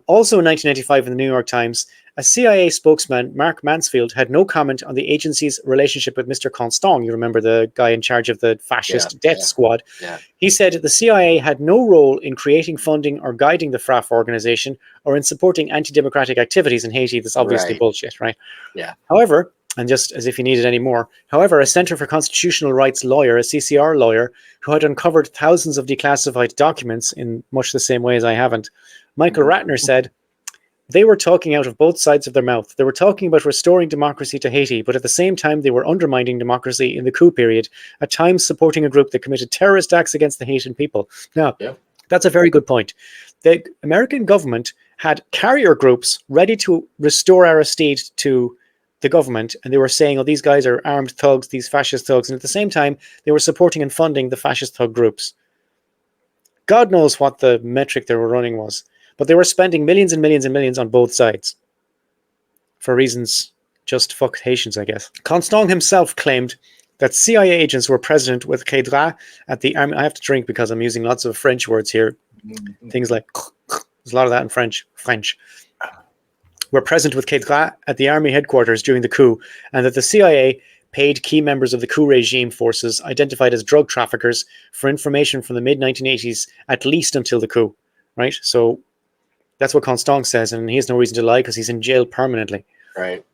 Also in 1995 in the New York Times, a CIA spokesman, Mark Mansfield, had no comment on the agency's relationship with Mr. Constant. You remember the guy in charge of the fascist death squad. Yeah. He said the CIA had no role in creating funding or guiding the FRAF organization or in supporting anti-democratic activities in Haiti. That's obviously bullshit, right? Yeah. However, and just as if you needed any more, however, a Center for Constitutional Rights lawyer, a CCR lawyer, who had uncovered thousands of declassified documents in much the same way as I haven't, Michael Ratner said, they were talking out of both sides of their mouth. They were talking about restoring democracy to Haiti, but at the same time, they were undermining democracy in the coup period, at times supporting a group that committed terrorist acts against the Haitian people. Now, that's a very good point. The American government had carrier groups ready to restore Aristide to the government, and they were saying, oh, these guys are armed thugs, these fascist thugs, and at the same time, they were supporting and funding the fascist thug groups. God knows what the metric they were running was. But they were spending millions and millions and millions on both sides for reasons just fuck Haitians, I guess. Constant himself claimed that CIA agents were present with Kedra at the army. I have to drink because I'm using lots of French words here. Things like, there's a lot of that in French. Were present with Kedra at the army headquarters during the coup, and that the CIA paid key members of the coup regime forces identified as drug traffickers for information from the mid-1980s, at least until the coup, right? So that's what Constant says, and he has no reason to lie because he's in jail permanently. Right.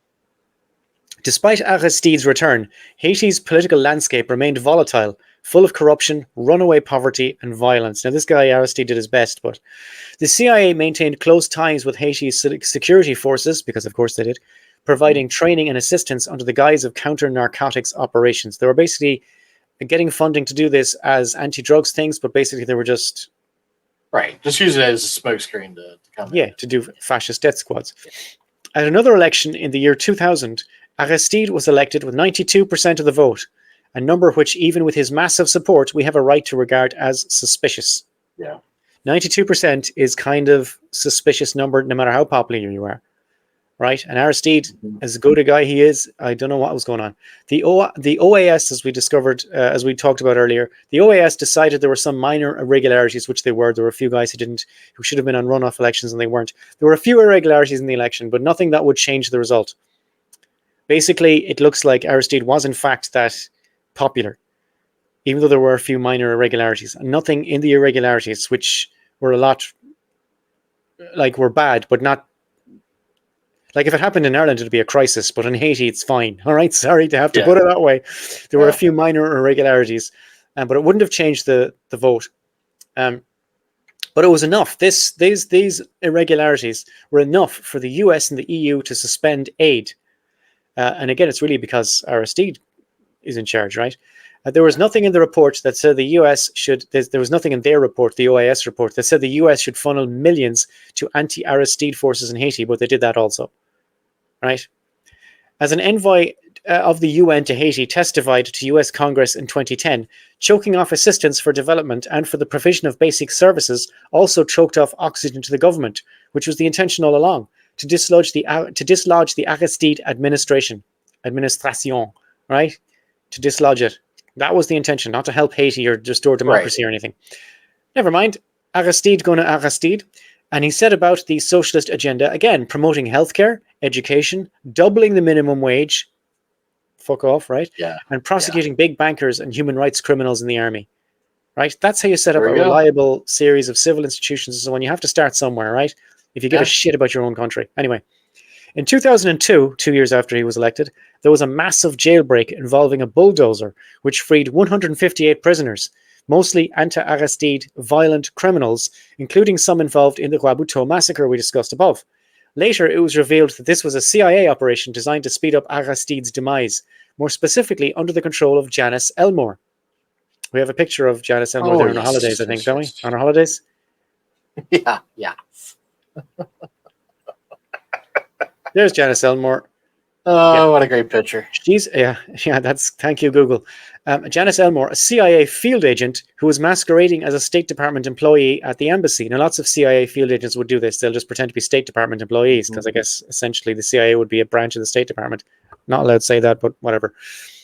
Despite Aristide's return, Haiti's political landscape remained volatile, full of corruption, runaway poverty, and violence. Now, this guy Aristide did his best, but the CIA maintained close ties with Haiti's security forces, because of course they did, providing training and assistance under the guise of counter-narcotics operations. They were basically getting funding to do this as anti-drugs things, but basically they were just... Right, just use it as a smokescreen to come in. Yeah, to do fascist death squads. At another election in the year 2000, Aristide was elected with 92% of the vote, a number which, even with his massive support, we have a right to regard as suspicious. Yeah. 92% is kind of suspicious number, no matter how popular you are. Right? And Aristide, as good a guy he is, I don't know what was going on. The OAS, as we discovered, as we talked about earlier, the OAS decided there were some minor irregularities, which they were. There were a few guys who should have been on runoff elections, and they weren't. There were a few irregularities in the election, but nothing that would change the result. Basically, it looks like Aristide was in fact that popular, even though there were a few minor irregularities. Nothing in the irregularities, which were a lot, like, were bad, but not. Like, if it happened in Ireland, it'd be a crisis, but in Haiti, it's fine. All right, sorry to have to put it that way. There were a few minor irregularities, but it wouldn't have changed the vote. But it was enough. These irregularities were enough for the US and the EU to suspend aid. And again, it's really because Aristide is in charge, right? There was nothing in the report that said the US should, there was nothing in their report, the OAS report, that said the US should funnel millions to anti-Aristide forces in Haiti, but they did that also. Right? As an envoy of the UN to Haiti testified to US Congress in 2010, choking off assistance for development and for the provision of basic services also choked off oxygen to the government, which was the intention all along, to dislodge the Aristide administration, right? To dislodge it. That was the intention, not to help Haiti or restore democracy or anything. Never mind. Aristide going to Aristide. And he set about the socialist agenda, again, promoting healthcare, education, doubling the minimum wage, fuck off, right? Yeah. And prosecuting big bankers and human rights criminals in the army, right? That's how you set up a reliable series of civil institutions and so on. You have to start somewhere, right? If you give a shit about your own country. Anyway, in 2002, 2 years after he was elected, there was a massive jailbreak involving a bulldozer, which freed 158 prisoners, mostly anti-Aristide violent criminals, including some involved in the Rabuteau massacre we discussed above. Later, it was revealed that this was a CIA operation designed to speed up Aristide's demise, more specifically under the control of Janice Elmore. We have a picture of Janice Elmore there on her holidays, I think, don't we? On her holidays? Yeah. There's Janice Elmore. Oh, what a great picture. She's, thank you, Google. Janice Elmore, a CIA field agent who was masquerading as a State Department employee at the embassy. Now, lots of CIA field agents would do this. They'll just pretend to be State Department employees because I guess essentially the CIA would be a branch of the State Department. Not allowed to say that, but whatever.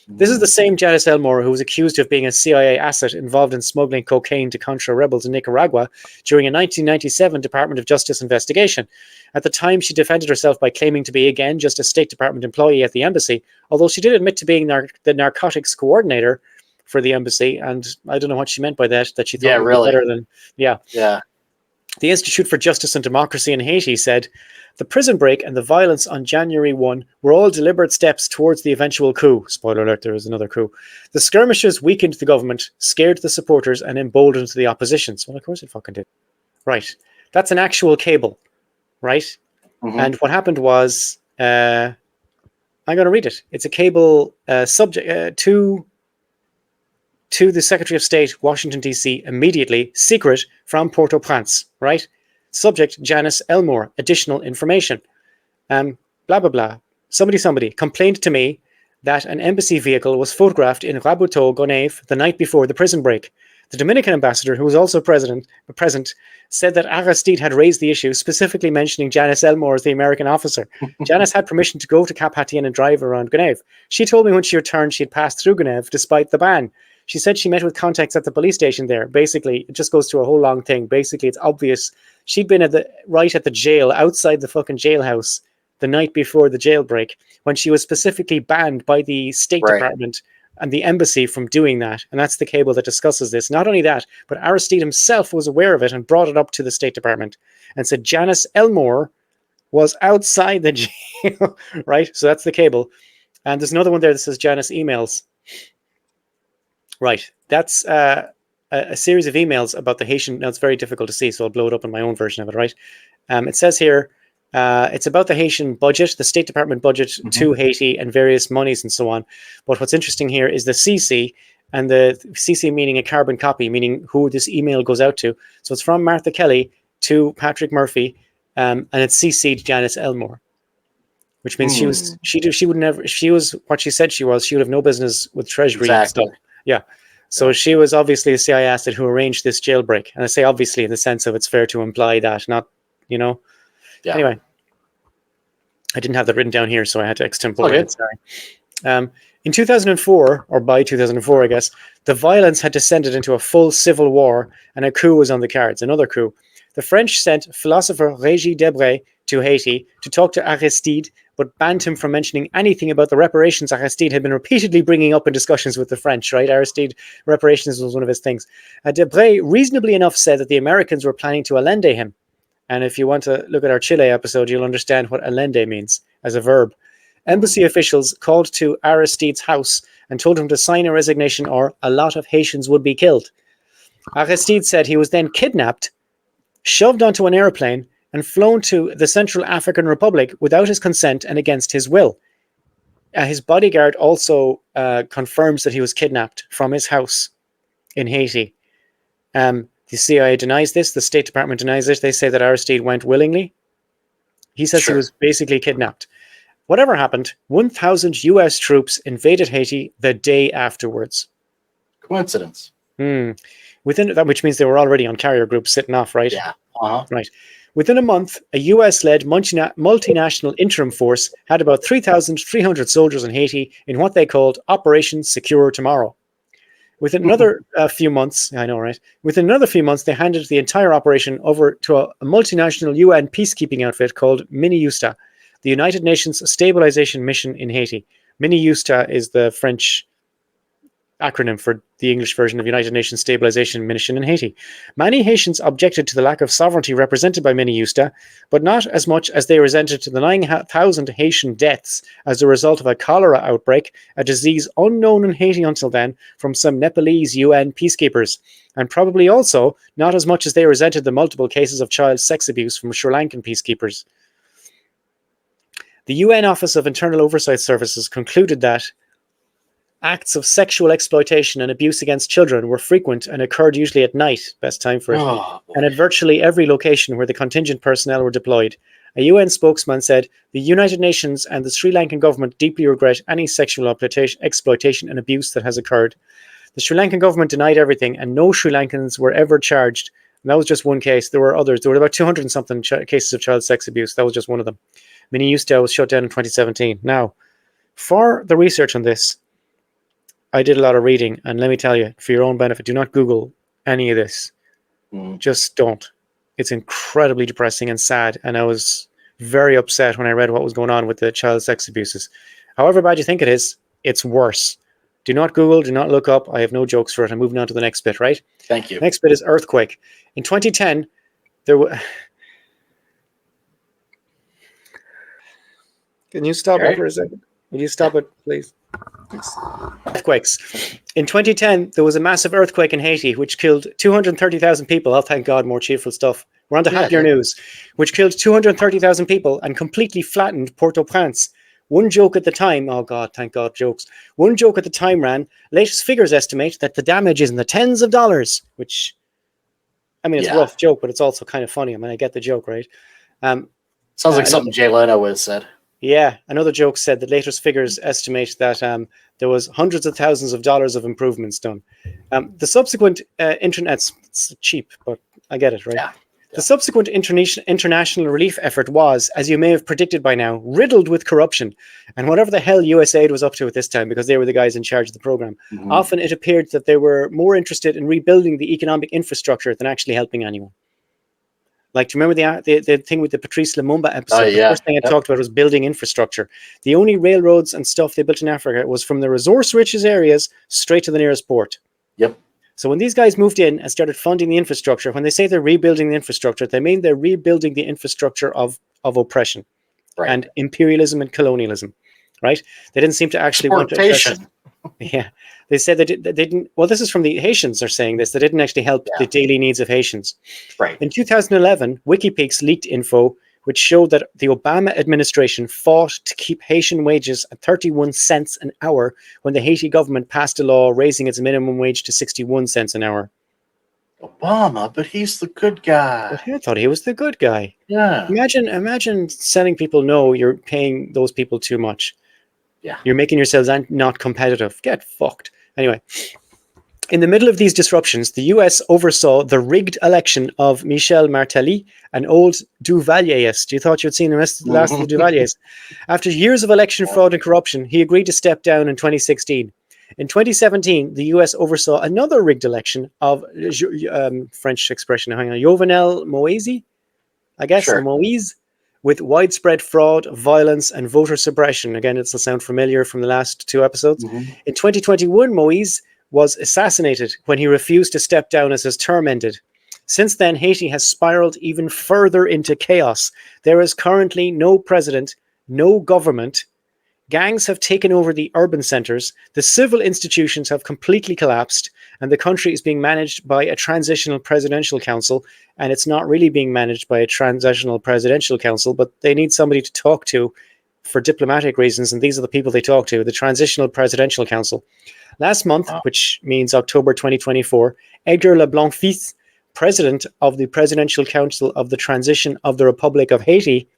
This is the same Janice Elmore who was accused of being a CIA asset involved in smuggling cocaine to Contra rebels in Nicaragua during a 1997 Department of Justice investigation. At the time, she defended herself by claiming to be, again, just a State Department employee at the embassy, although she did admit to being the narcotics coordinator for the embassy, and I don't know what she meant by that she thought would be better than... Yeah. The Institute for Justice and Democracy in Haiti said, the prison break and the violence on January 1 were all deliberate steps towards the eventual coup. Spoiler alert, there was another coup. The skirmishes weakened the government, scared the supporters, and emboldened the oppositions. Well, of course it fucking did. Right. That's an actual cable. Right? And what happened was, I'm going to read it. It's a cable subject to the Secretary of State, Washington, D.C., immediately, secret from Port-au-Prince, right? Subject, Janice Elmore, additional information. Blah, blah, blah. Somebody complained to me that an embassy vehicle was photographed in Rabuteau, Gonave, the night before the prison break. The Dominican ambassador, who was also present, said that Aristide had raised the issue, specifically mentioning Janice Elmore as the American officer. Janice had permission to go to Cap Haitien and drive around Gonave. She told me when she returned she had passed through Gonave despite the ban. She said she met with contacts at the police station there. Basically, it just goes through a whole long thing. Basically, it's obvious she'd been at the jail, outside the fucking jailhouse, the night before the jailbreak, when she was specifically banned by the State Department and the embassy from doing that. And that's the cable that discusses this. Not only that, but Aristide himself was aware of it and brought it up to the State Department and said Janice Elmore was outside the jail, right? So that's the cable. And there's another one there that says Janice emails. Right. That's a series of emails about the Haitian. Now, it's very difficult to see, so I'll blow it up in my own version of it, right? It says here, it's about the Haitian budget, the State Department budget to Haiti and various monies and so on. But what's interesting here is the CC, and the CC meaning a carbon copy, meaning who this email goes out to. So it's from Martha Kelly to Patrick Murphy, and it's CC'd Janice Elmore, which means she would never, if she was what she said she would have no business with Treasury and stuff. Yeah. So she was obviously a CIA asset who arranged this jailbreak. And I say obviously in the sense of it's fair to imply that, not, Yeah. Anyway, I didn't have that written down here, so I had to extemporate it. Sorry. In 2004, or by 2004, I guess, the violence had descended into a full civil war and a coup was on the cards, another coup. The French sent philosopher Régis Debray to Haiti to talk to Aristide, but banned him from mentioning anything about the reparations Aristide had been repeatedly bringing up in discussions with the French, right? Aristide, reparations was one of his things. Debray reasonably enough said that the Americans were planning to allende him. And if you want to look at our Chile episode, you'll understand what allende means as a verb. Embassy officials called to Aristide's house and told him to sign a resignation or a lot of Haitians would be killed. Aristide said he was then kidnapped, shoved onto an airplane, and flown to the Central African Republic without his consent and against his will. His bodyguard also confirms that he was kidnapped from his house in Haiti. The CIA denies this. The State Department denies it. They say that Aristide went willingly. He says he was basically kidnapped. Whatever happened, 1,000 US troops invaded Haiti the day afterwards. Coincidence. Within that, which means they were already on carrier groups sitting off, right? Yeah. Right. Within a month, a US-led multinational interim force had about 3,300 soldiers in Haiti in what they called Operation Secure Tomorrow. Within another few months, I know, right? Within another few months, they handed the entire operation over to a multinational UN peacekeeping outfit called MINUSTA, the United Nations Stabilization Mission in Haiti. MINUSTA is the French acronym for the English version of United Nations Stabilization Mission in Haiti. Many Haitians objected to the lack of sovereignty represented by MINUSTA, but not as much as they resented the 9,000 Haitian deaths as a result of a cholera outbreak, a disease unknown in Haiti until then, from some Nepalese UN peacekeepers, and probably also not as much as they resented the multiple cases of child sex abuse from Sri Lankan peacekeepers. The UN Office of Internal Oversight Services concluded that acts of sexual exploitation and abuse against children were frequent and occurred usually at night, best time for it, and at virtually every location where the contingent personnel were deployed. A UN spokesman said, "The United Nations and the Sri Lankan government deeply regret any sexual exploitation and abuse that has occurred." The Sri Lankan government denied everything, and no Sri Lankans were ever charged. And that was just one case. There were others. There were about 200 and something cases of child sex abuse. That was just one of them. MINUSTA was shut down in 2017. Now, for the research on this, I did a lot of reading, and let me tell you, for your own benefit, do not Google any of this. Just don't. It's incredibly depressing and sad, and I was very upset when I read what was going on with the child sex abuses. However bad you think it is, it's worse. Do not Google, do not look up. I have no jokes for it. I'm moving on to the next bit, right? Thank you. Next bit is earthquake. In 2010, there was... Can you stop it for a second? Will you stop it, please? Earthquakes. In 2010, there was a massive earthquake in Haiti, which killed 230,000 people. Oh, thank God, more cheerful stuff. We're on to happier news. Which killed 230,000 people and completely flattened Port-au-Prince. One joke at the time, oh God, thank God, jokes. One joke at the time ran, latest figures estimate that the damage is in the tens of dollars, which, I mean, it's a rough joke, but it's also kind of funny. I mean, I get the joke, right? Sounds like something Jay Leno would have said. Yeah, another joke said that latest figures estimate that there was hundreds of thousands of dollars of improvements done. The subsequent internet's cheap, but I get it, right? Yeah. The subsequent international relief effort was, as you may have predicted by now, riddled with corruption. And whatever the hell USAID was up to at this time, because they were the guys in charge of the program, often it appeared that they were more interested in rebuilding the economic infrastructure than actually helping anyone. Like, do you remember the thing with the Patrice Lumumba episode? The first thing I talked about was building infrastructure. The only railroads and stuff they built in Africa was from the resource-richest areas straight to the nearest port. Yep. So when these guys moved in and started funding the infrastructure, when they say they're rebuilding the infrastructure, they mean they're rebuilding the infrastructure of oppression and imperialism and colonialism, right? They didn't seem to actually want to address. Yeah. They said they didn't. Well, this is from the Haitians are saying this. They didn't actually help the daily needs of Haitians. Right. In 2011, WikiLeaks leaked info which showed that the Obama administration fought to keep Haitian wages at 31 cents an hour when the Haiti government passed a law raising its minimum wage to 61 cents an hour. Obama, but he's the good guy. But I thought he was the good guy. Yeah. Imagine telling people, no, you're paying those people too much. Yeah. You're making yourselves not competitive. Get fucked. Anyway, in the middle of these disruptions, the US oversaw the rigged election of Michel Martelly, an old Duvalierist. You thought you'd seen the last of the Duvaliers. After years of election fraud and corruption, he agreed to step down in 2016. In 2017, the US oversaw another rigged election of French expression, Jovenel Moise, I guess, or Moise, with widespread fraud, violence, and voter suppression. Again, it'll sound familiar from the last two episodes. In 2021, Moise was assassinated when he refused to step down as his term ended. Since then, Haiti has spiraled even further into chaos. There is currently no president, no government. Gangs have taken over the urban centers. The civil institutions have completely collapsed, and the country is being managed by a transitional presidential council. And it's not really being managed by a transitional presidential council, but they need somebody to talk to for diplomatic reasons. And these are the people they talk to, the Transitional Presidential Council. Last month, which means October 2024, Edgar Leblanc-Fils, president of the Presidential Council of the Transition of the Republic of Haiti,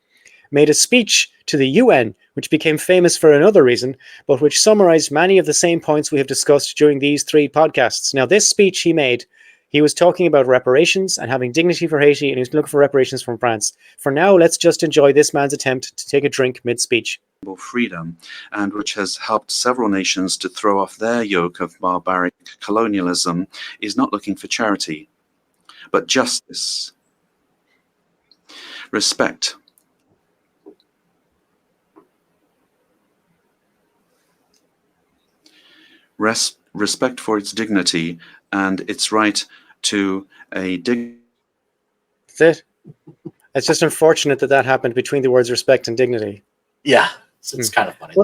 made a speech to the UN, which became famous for another reason, but which summarized many of the same points we have discussed during these 3 podcasts. Now, this speech he made, he was talking about reparations and having dignity for Haiti, and he was looking for reparations from France. For now, let's just enjoy this man's attempt to take a drink mid-speech. Freedom, and which has helped several nations to throw off their yoke of barbaric colonialism, is not looking for charity, but justice, respect, respect for its dignity and its right to a That's it. It's just unfortunate that that happened between the words respect and dignity. Yeah, it's kind of funny.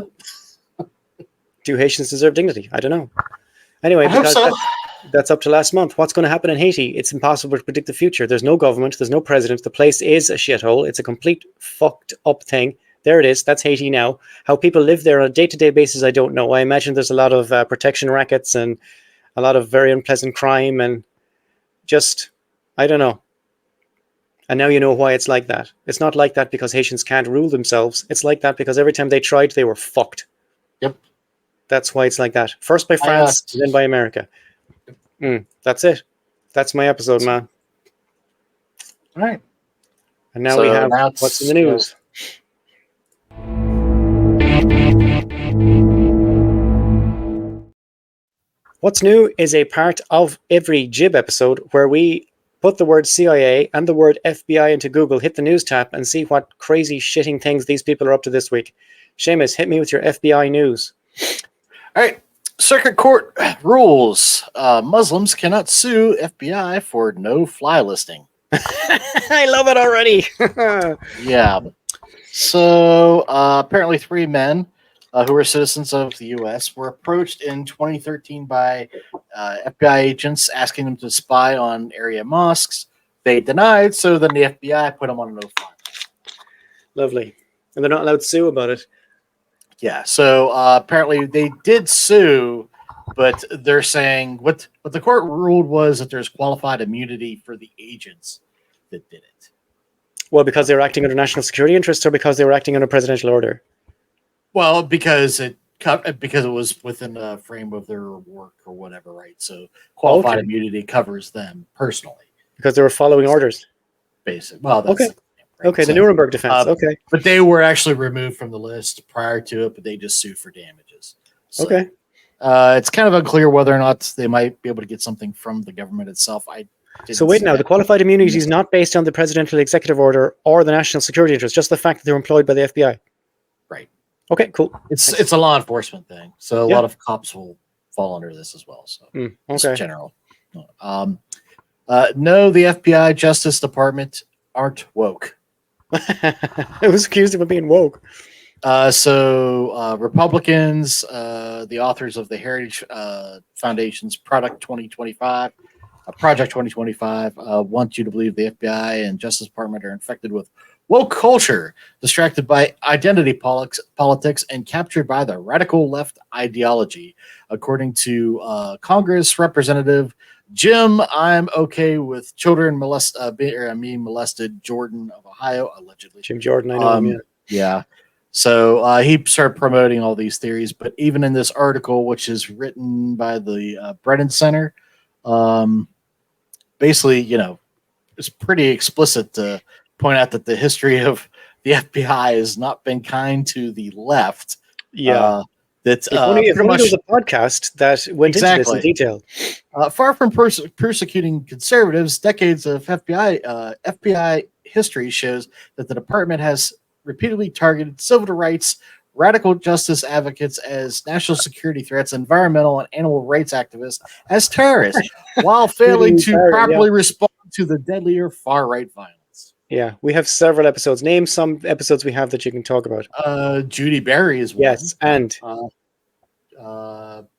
Do Haitians deserve dignity? I don't know. Anyway, I hope so. That's up to last month. What's going to happen in Haiti? It's impossible to predict the future. There's no government. There's no president. The place is a shithole. It's a complete fucked up thing. There it is. That's Haiti now. How people live there on a day-to-day basis, I don't know. I imagine there's a lot of protection rackets and a lot of very unpleasant crime and just, I don't know. And now you know why it's like that. It's not like that because Haitians can't rule themselves. It's like that because every time they tried, they were fucked. Yep. That's why it's like that. First by France, then by America. That's it. That's my episode, man. All right. And now we have what's in the news. What's new is a part of every Jib episode where we put the word CIA and the word FBI into Google, hit the news tab, and see what crazy shitting things these people are up to this week. Seamus, hit me with your FBI news. All right. Circuit Court rules. Muslims cannot sue FBI for no-fly listing. I love it already. Yeah. So apparently 3 men who were citizens of the U.S. were approached in 2013 by FBI agents asking them to spy on area mosques. They denied, so then the FBI put them on a no-fly list. Lovely. And they're not allowed to sue about it. Yeah, so apparently they did sue, but they're saying what the court ruled was that there's qualified immunity for the agents that did it. Well, because they were acting under national security interests or because they were acting under presidential order? Well, because it was within the frame of their work or whatever, right? So qualified immunity covers them personally. Because they were following orders. Basically. Well, that's okay. Okay, the Nuremberg defense. Okay. But they were actually removed from the list prior to it, but they just sued for damages. So, okay. It's kind of unclear whether or not they might be able to get something from the government itself. So wait now, the qualified immunity is not based on the presidential executive order or the national security interest, just the fact that they're employed by the FBI. Right. Okay, cool. It's a law enforcement thing. So a lot of cops will fall under this as well. So okay. It's general. No, the FBI Justice Department aren't woke. I was accused of being woke. So Republicans, the authors of the Heritage Foundation's Project 2025, want you to believe the FBI and Justice Department are infected with woke culture, distracted by identity politics, and captured by the radical left ideology, according to Congress Representative Jim, I'm okay with children being molested, Jordan of Ohio, allegedly. Jim Jordan, I know him, yeah. So he started promoting all these theories, but even in this article, which is written by the Brennan Center, basically, it's pretty explicit to point out that the history of the FBI has not been kind to the left. Yeah. That's if only there was a podcast that went into this in detail. Far from persecuting conservatives, decades of FBI history shows that the department has repeatedly targeted civil rights, radical justice advocates as national security threats, environmental and animal rights activists as terrorists, while failing to properly respond to the deadlier far-right violence. Yeah, we have several episodes. Name some episodes we have that you can talk about. Judy Berry is one. Yes, and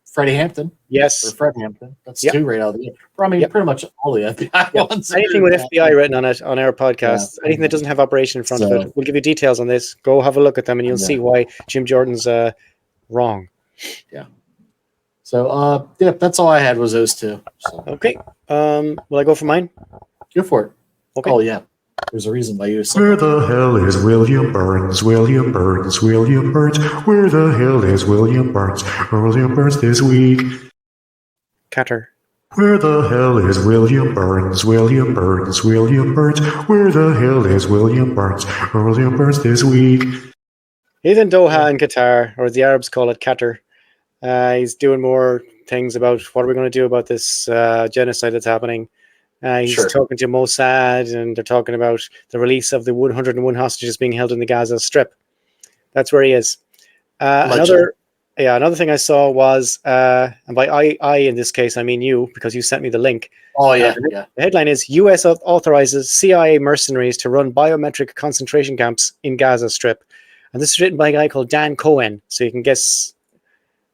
Freddie Hampton. Yes. Or Fred Hampton. That's 2 right out of the pretty much all the FBI ones. Anything with FBI written on it on our podcast, anything that doesn't have operation in front of it, we'll give you details on this. Go have a look at them and you'll see why Jim Jordan's wrong. Yeah. So that's all I had was those 2. So. Okay. Will I go for mine? Go for it. Okay. Oh yeah. There's a reason why you. Where the hell is William Burns? William Burns, William Burns. Where the hell is William Burns? William Burns this week. Catter. Where the hell is William Burns? William Burns, William Burns. Where the hell is William Burns? William Burns this week. He's in Doha in Qatar, or as the Arabs call it, Qatar. He's doing more things about what are we going to do about this genocide that's happening. He's talking to Mossad, and they're talking about the release of the 101 hostages being held in the Gaza Strip. That's where he is. Another thing I saw was, and by I in this case I mean you, because you sent me the link. Oh yeah, The headline is U.S. authorizes CIA mercenaries to run biometric concentration camps in Gaza Strip, and this is written by a guy called Dan Cohen, so you can guess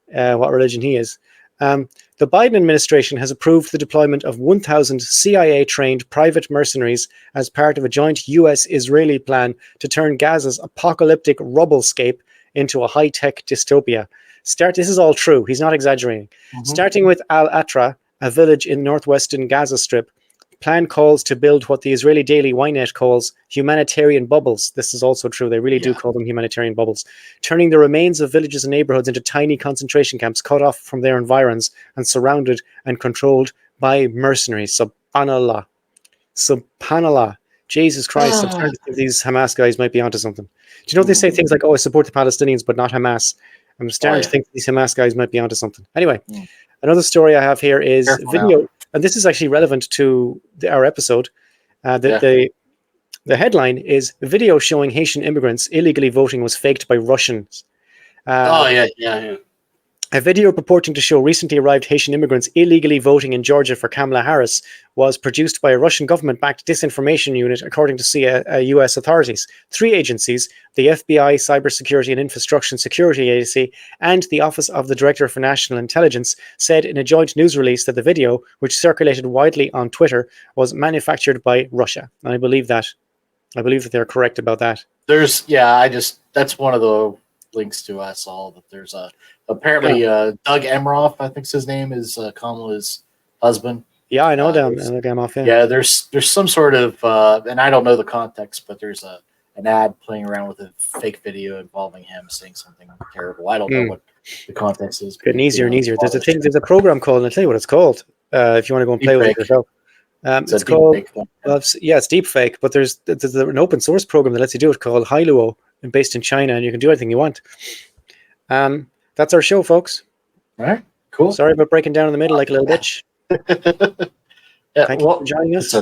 what religion he is. The Biden administration has approved the deployment of 1,000 CIA-trained private mercenaries as part of a joint U.S.-Israeli plan to turn Gaza's apocalyptic rubblescape into a high-tech dystopia. This is all true. He's not exaggerating. Starting with Al-Atra, a village in northwestern Gaza Strip, plan calls to build what the Israeli Daily Ynet calls humanitarian bubbles. This is also true. They really do call them humanitarian bubbles, turning the remains of villages and neighborhoods into tiny concentration camps cut off from their environs and surrounded and controlled by mercenaries. Subhanallah. Subhanallah. Jesus Christ. I'm starting to think these Hamas guys might be onto something. Do you know they say things like, oh, I support the Palestinians, but not Hamas? I'm starting to think these Hamas guys might be onto something. Anyway, another story I have here is video. And this is actually relevant to our episode. The headline is video showing Haitian immigrants illegally voting was faked by Russians. A video purporting to show recently arrived Haitian immigrants illegally voting in Georgia for Kamala Harris was produced by a Russian government-backed disinformation unit, according to U.S. authorities. 3 agencies, the FBI, Cybersecurity and Infrastructure Security Agency, and the Office of the Director for National Intelligence, said in a joint news release that the video, which circulated widely on Twitter, was manufactured by Russia. And I believe that they're correct about that. That's one of the links to I saw that there's apparently Doug Emroff, I think's his name, is Kamala's husband. Yeah, I know Doug Emroff. Yeah, there's some sort of and I don't know the context, but there's an ad playing around with a fake video involving him saying something terrible. I don't know what the context is. Getting easier and easier. There's a program called, and I'll tell you what it's called. If you want to go and play with it yourself. It's called it's deepfake, but there's an open source program that lets you do it called Hailuo, and based in China, and you can do anything you want. That's our show, folks. All right, cool. Sorry about breaking down in the middle like a little bitch. Thank you for joining us.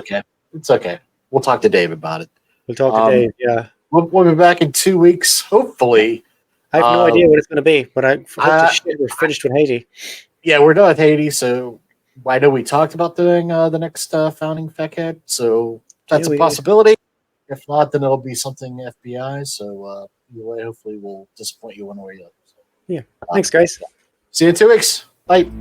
It's okay. We'll talk to Dave about it. We'll talk to Dave. Yeah, we'll be back in 2 weeks, hopefully. I have no idea what it's going to be, but I hope we're finished with Haiti. Yeah, we're done with Haiti, so I know we talked about doing the next founding FECHED, so that's a possibility. If not, then it'll be something FBI. So either way, hopefully we'll disappoint you one way or the other. So, yeah. Thanks, guys. See you in 2 weeks. Bye.